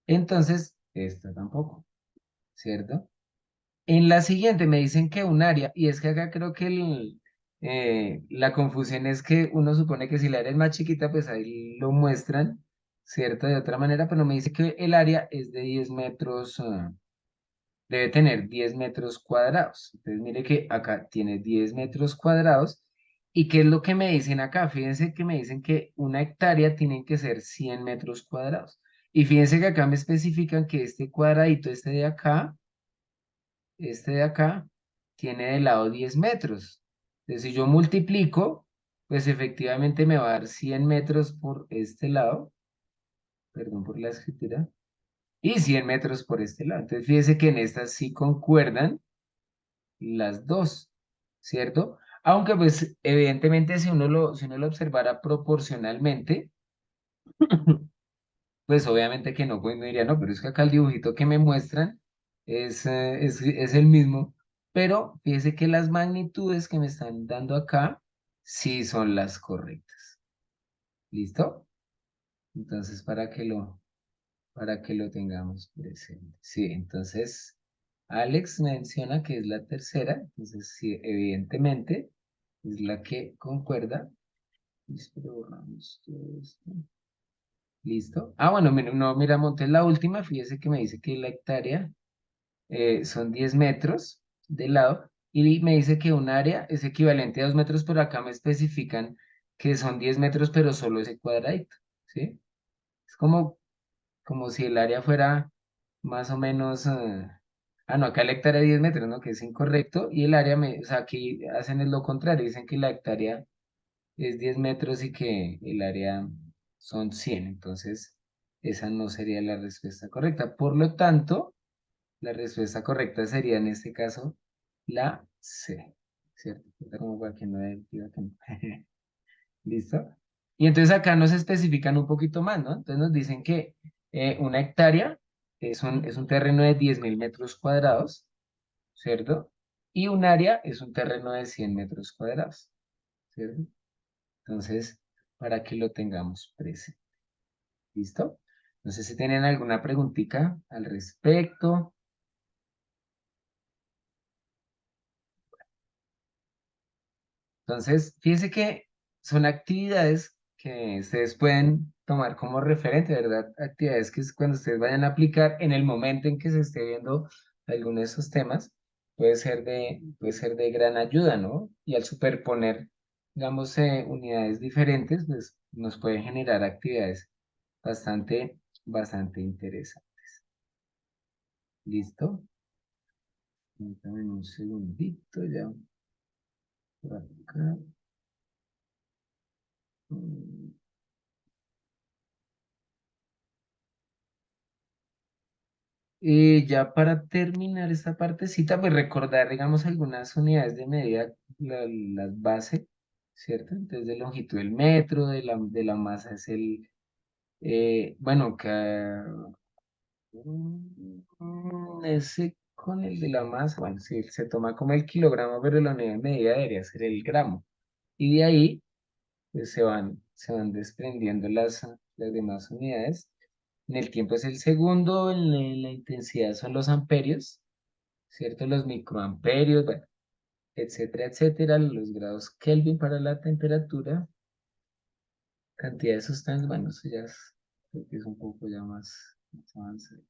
Entonces, esta tampoco, ¿cierto? En la siguiente me dicen que un área, y es que acá creo que la confusión es que uno supone que si la área es más chiquita, pues ahí lo muestran, ¿cierto? De otra manera, pero me dice que el área es de 10 metros, debe tener 10 metros cuadrados. Entonces mire que acá tiene 10 metros cuadrados. ¿Y qué es lo que me dicen acá? Fíjense que me dicen que una hectárea tiene que ser 100 metros cuadrados. Y fíjense que acá me especifican que este cuadradito, este de acá tiene de lado 10 metros. Entonces, si yo multiplico, pues efectivamente me va a dar 100 metros por este lado, perdón por la escritura, y 100 metros por este lado. Entonces, fíjese que en estas sí concuerdan las dos, ¿cierto? Aunque, pues, evidentemente, si uno lo observara proporcionalmente, pues obviamente que no, pues no diría, no, pero es que acá el dibujito que me muestran es el mismo, pero fíjese que las magnitudes que me están dando acá sí son las correctas. ¿Listo? Entonces, para que lo tengamos presente. Sí, entonces, Alex menciona que es la tercera, entonces sí, evidentemente es la que concuerda. Listo, pero borramos todo esto. ¿Listo? Ah, bueno, no, mira, monté la última, fíjese que me dice que la hectárea son 10 metros de lado y me dice que un área es equivalente a 2 metros, pero acá me especifican que son 10 metros, pero solo ese cuadradito, ¿sí? Es como si el área fuera más o menos, no, acá la hectárea es 10 metros, ¿no? Que es incorrecto, y el área, o sea, aquí hacen es lo contrario, dicen que la hectárea es 10 metros y que el área son 100, entonces esa no sería la respuesta correcta. Por lo tanto, la respuesta correcta sería en este caso la C, ¿cierto? Como para que no diga que no. ¿Listo? Y entonces acá nos especifican un poquito más, ¿no? Entonces nos dicen que una hectárea es un terreno de 10.000 metros cuadrados, ¿cierto? Y un área es un terreno de 100 metros cuadrados, ¿cierto? Entonces, para que lo tengamos presente. ¿Listo? No sé si tienen alguna preguntita al respecto. Entonces, fíjense que son actividades que ustedes pueden tomar como referente, ¿verdad? Actividades que es cuando ustedes vayan a aplicar en el momento en que se esté viendo alguno de esos temas, puede ser de gran ayuda, ¿no? Y al superponer, digamos, unidades diferentes, pues nos puede generar actividades bastante, bastante interesantes. ¿Listo? Dame un segundito ya. Por acá. Mm. Y ya para terminar esta partecita, pues recordar, digamos, algunas unidades de medida, las bases, ¿cierto? Entonces, de longitud del metro, de la masa es bueno, ese con el de la masa, bueno, sí, se toma como el kilogramo, pero la unidad de medida debería ser el gramo. Y de ahí, pues se van desprendiendo las demás unidades. En el tiempo es el segundo, en la intensidad son los amperios, ¿cierto? Los microamperios, bueno. etcétera, etcétera, los grados Kelvin para la temperatura, cantidad de sustancias, bueno, eso ya es, creo que es un poco ya más avanzado.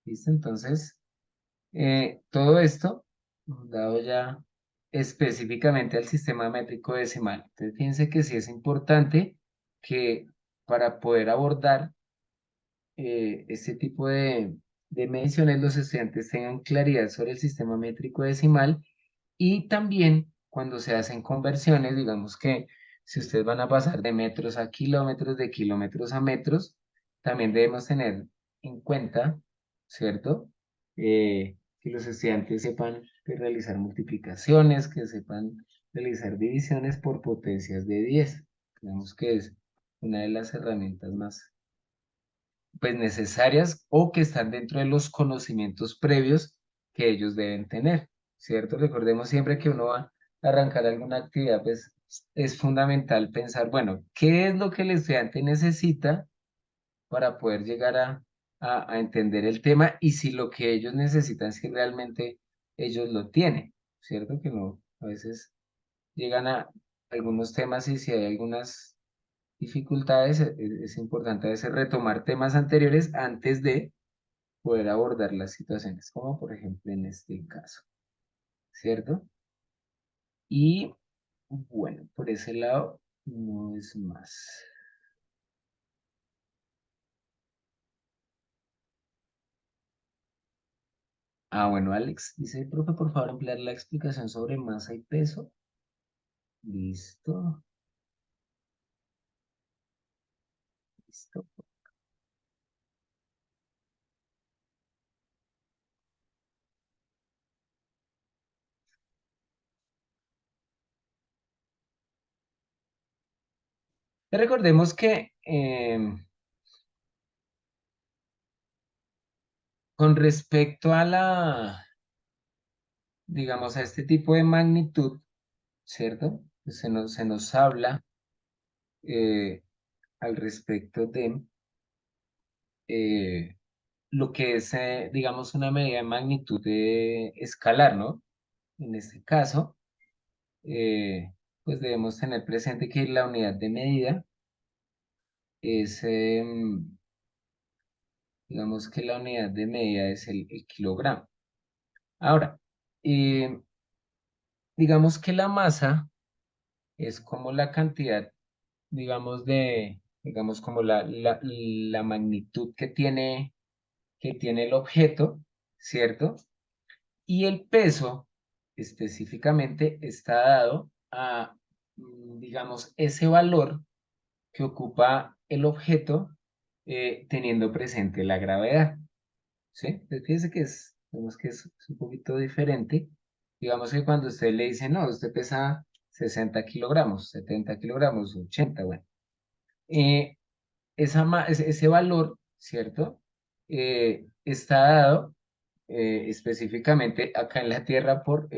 ¿Listo? Entonces, todo esto dado ya específicamente al sistema métrico decimal. Entonces, fíjense que sí es importante que para poder abordar este tipo de mediciones, los estudiantes tengan claridad sobre el sistema métrico decimal y también cuando se hacen conversiones, digamos que si ustedes van a pasar de metros a kilómetros, de kilómetros a metros, también debemos tener en cuenta, ¿cierto? Que los estudiantes sepan que realizar multiplicaciones, que sepan realizar divisiones por potencias de 10. Digamos que es una de las herramientas más pues necesarias o que están dentro de los conocimientos previos que ellos deben tener, ¿cierto? Recordemos siempre que uno va a arrancar alguna actividad, pues es fundamental pensar, bueno, ¿qué es lo que el estudiante necesita para poder llegar a entender el tema y si lo que ellos necesitan, si realmente ellos lo tienen, ¿cierto? Que no, a veces llegan a algunos temas y si hay algunas dificultades, es importante a veces retomar temas anteriores antes de poder abordar las situaciones, como por ejemplo en este caso, ¿cierto? Y bueno, por ese lado no es más. Ah, bueno, Alex dice, profe, por favor, emplear la explicación sobre masa y peso. Listo, listo. Recordemos que con respecto a digamos, a este tipo de magnitud, ¿cierto? Pues se nos habla eh, al respecto de eh, lo que es, digamos, una medida de magnitud escalar, ¿no? En este caso, eh, pues debemos tener presente que la unidad de medida es, digamos que la unidad de medida es el kilogramo. Ahora, eh, digamos que la masa es como la cantidad, digamos, digamos, como la magnitud que tiene el objeto, ¿cierto? Y el peso específicamente está dado a, digamos, ese valor que ocupa el objeto teniendo presente la gravedad, ¿sí? Entonces, fíjese que digamos que es un poquito diferente. Digamos que cuando usted le dice, no, usted pesa 60 kilogramos, 70 kilogramos, 80, bueno. eh, ese valor, ¿cierto? Está dado específicamente acá en la Tierra por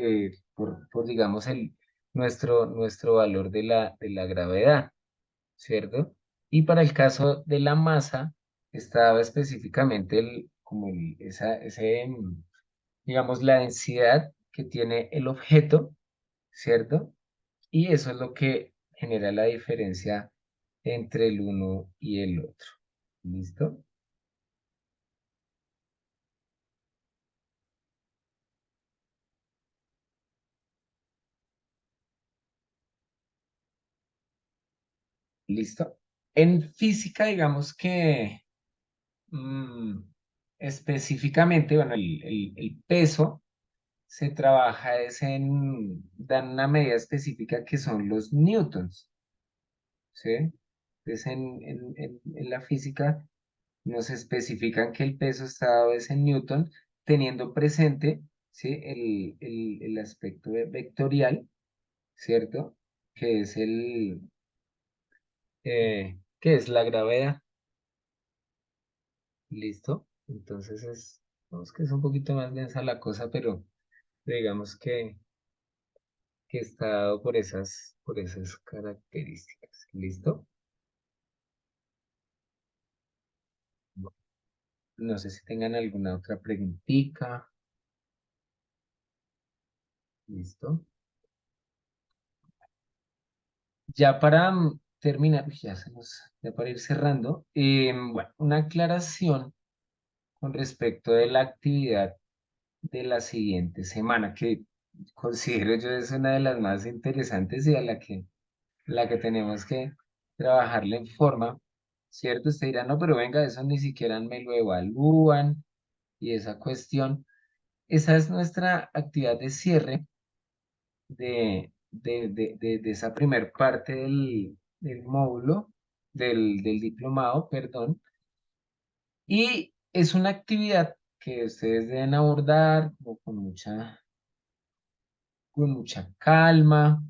digamos, nuestro valor de la gravedad, ¿cierto? Y para el caso de la masa, está dado específicamente digamos, la densidad que tiene el objeto, ¿cierto? Y eso es lo que genera la diferencia entre el uno y el otro. ¿Listo? Listo. En física, digamos que mm, específicamente, bueno, el peso se trabaja dan una medida específica que son los newtons, ¿sí? Entonces, en la física nos especifican que el peso está dado es en newton, teniendo presente, ¿sí? El aspecto vectorial, ¿cierto? Que es que es la gravedad. ¿Listo? Entonces vamos que es un poquito más densa la cosa, pero digamos que está dado por esas características. ¿Listo? Bueno, no sé si tengan alguna otra preguntita. ¿Listo? Ya para terminar, ya para ir cerrando, bueno, una aclaración con respecto de la actividad de la siguiente semana, que considero yo es una de las más interesantes y a la que tenemos que trabajarle en forma, ¿cierto? Usted dirá, no, pero venga, eso ni siquiera me lo evalúan y esa cuestión. Esa es nuestra actividad de cierre de esa primer parte del módulo, del diplomado, perdón, y es una actividad que ustedes deben abordar como con mucha calma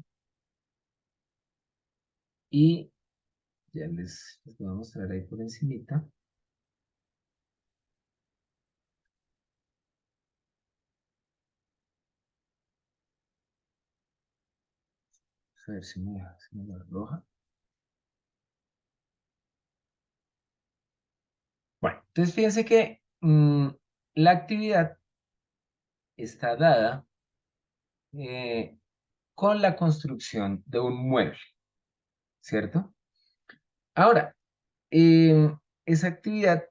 y ya les voy a mostrar ahí por encimita. A ver si me lo arroja. Bueno, entonces fíjense que la actividad está dada con la construcción de un mueble, ¿cierto? Ahora, esa actividad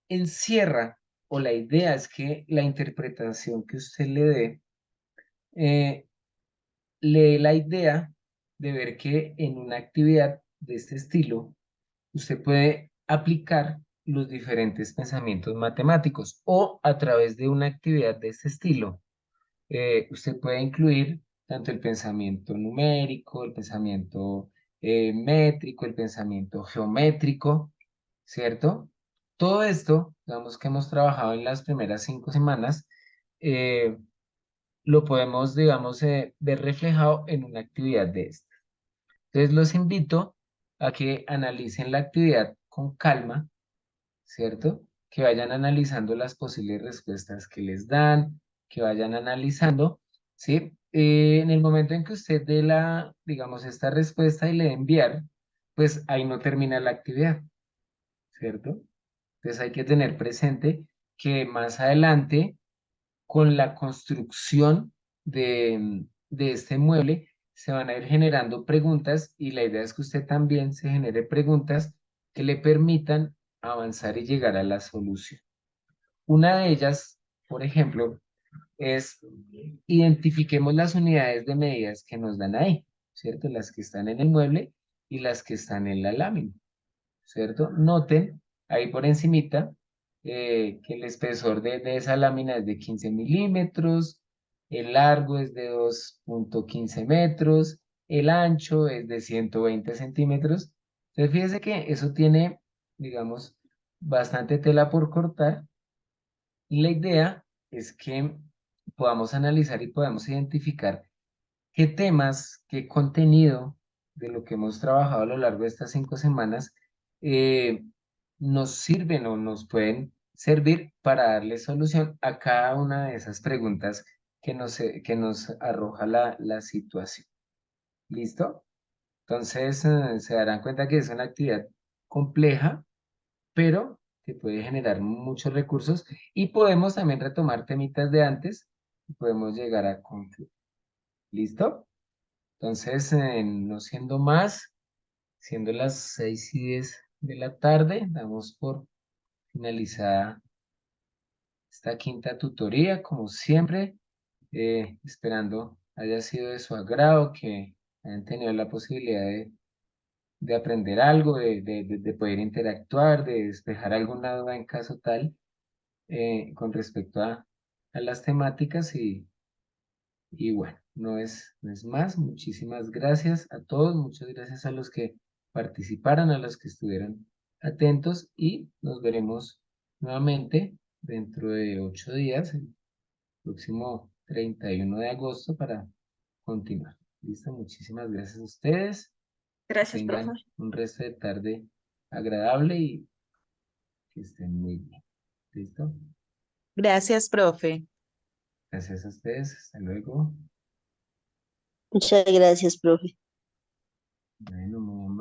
encierra, o la idea es que la interpretación que usted eh, le dé la idea de ver que en una actividad de este estilo, usted puede aplicar los diferentes pensamientos matemáticos o a través de una actividad de este estilo usted puede incluir tanto el pensamiento numérico, el pensamiento métrico, el pensamiento geométrico, ¿cierto? Todo esto, digamos que hemos trabajado en las primeras 5 semanas, eh, lo podemos, digamos, ver reflejado en una actividad de esta. Entonces los invito a que analicen la actividad con calma, ¿cierto? Que vayan analizando las posibles respuestas que les dan, que vayan analizando, ¿sí? En el momento en que usted dé digamos, esta respuesta y le dé enviar, pues ahí no termina la actividad, ¿cierto? Entonces hay que tener presente que más adelante, con la construcción de este mueble, se van a ir generando preguntas y la idea es que usted también se genere preguntas que le permitan avanzar y llegar a la solución. Una de ellas, por ejemplo, es identifiquemos las unidades de medidas que nos dan ahí, ¿cierto? Las que están en el mueble y las que están en la lámina, ¿cierto? Noten ahí por encimita que el espesor de esa lámina es de 15 milímetros, el largo es de 2,15 metros, el ancho es de 120 centímetros. Entonces fíjese que eso tiene, digamos, bastante tela por cortar y la idea es que podamos analizar y podamos identificar qué temas, qué contenido de lo que hemos trabajado a lo largo de estas 5 semanas eh, nos sirven o nos pueden servir para darle solución a cada una de esas preguntas que nos arroja la situación. ¿Listo? Entonces, se darán cuenta que es una actividad compleja, pero que puede generar muchos recursos y podemos también retomar temitas de antes y podemos llegar a concluir. ¿Listo? Entonces, no siendo más, siendo las 6:10 de la tarde, damos por finalizada esta quinta tutoría, como siempre, esperando haya sido de su agrado, que hayan tenido la posibilidad de aprender algo, de poder interactuar, de despejar alguna duda en caso tal, con respecto a las temáticas y bueno, no es más. Muchísimas gracias a todos, muchas gracias a los que participaron, a los que estuvieron atentos y nos veremos nuevamente dentro de 8 días, el próximo 31 de agosto para continuar. Listo, muchísimas gracias a ustedes. Que Gracias, profe. tengan un resto de tarde agradable y que estén muy bien. ¿Listo? Gracias, profe. Gracias a ustedes. Hasta luego. Muchas gracias, profe. Bueno.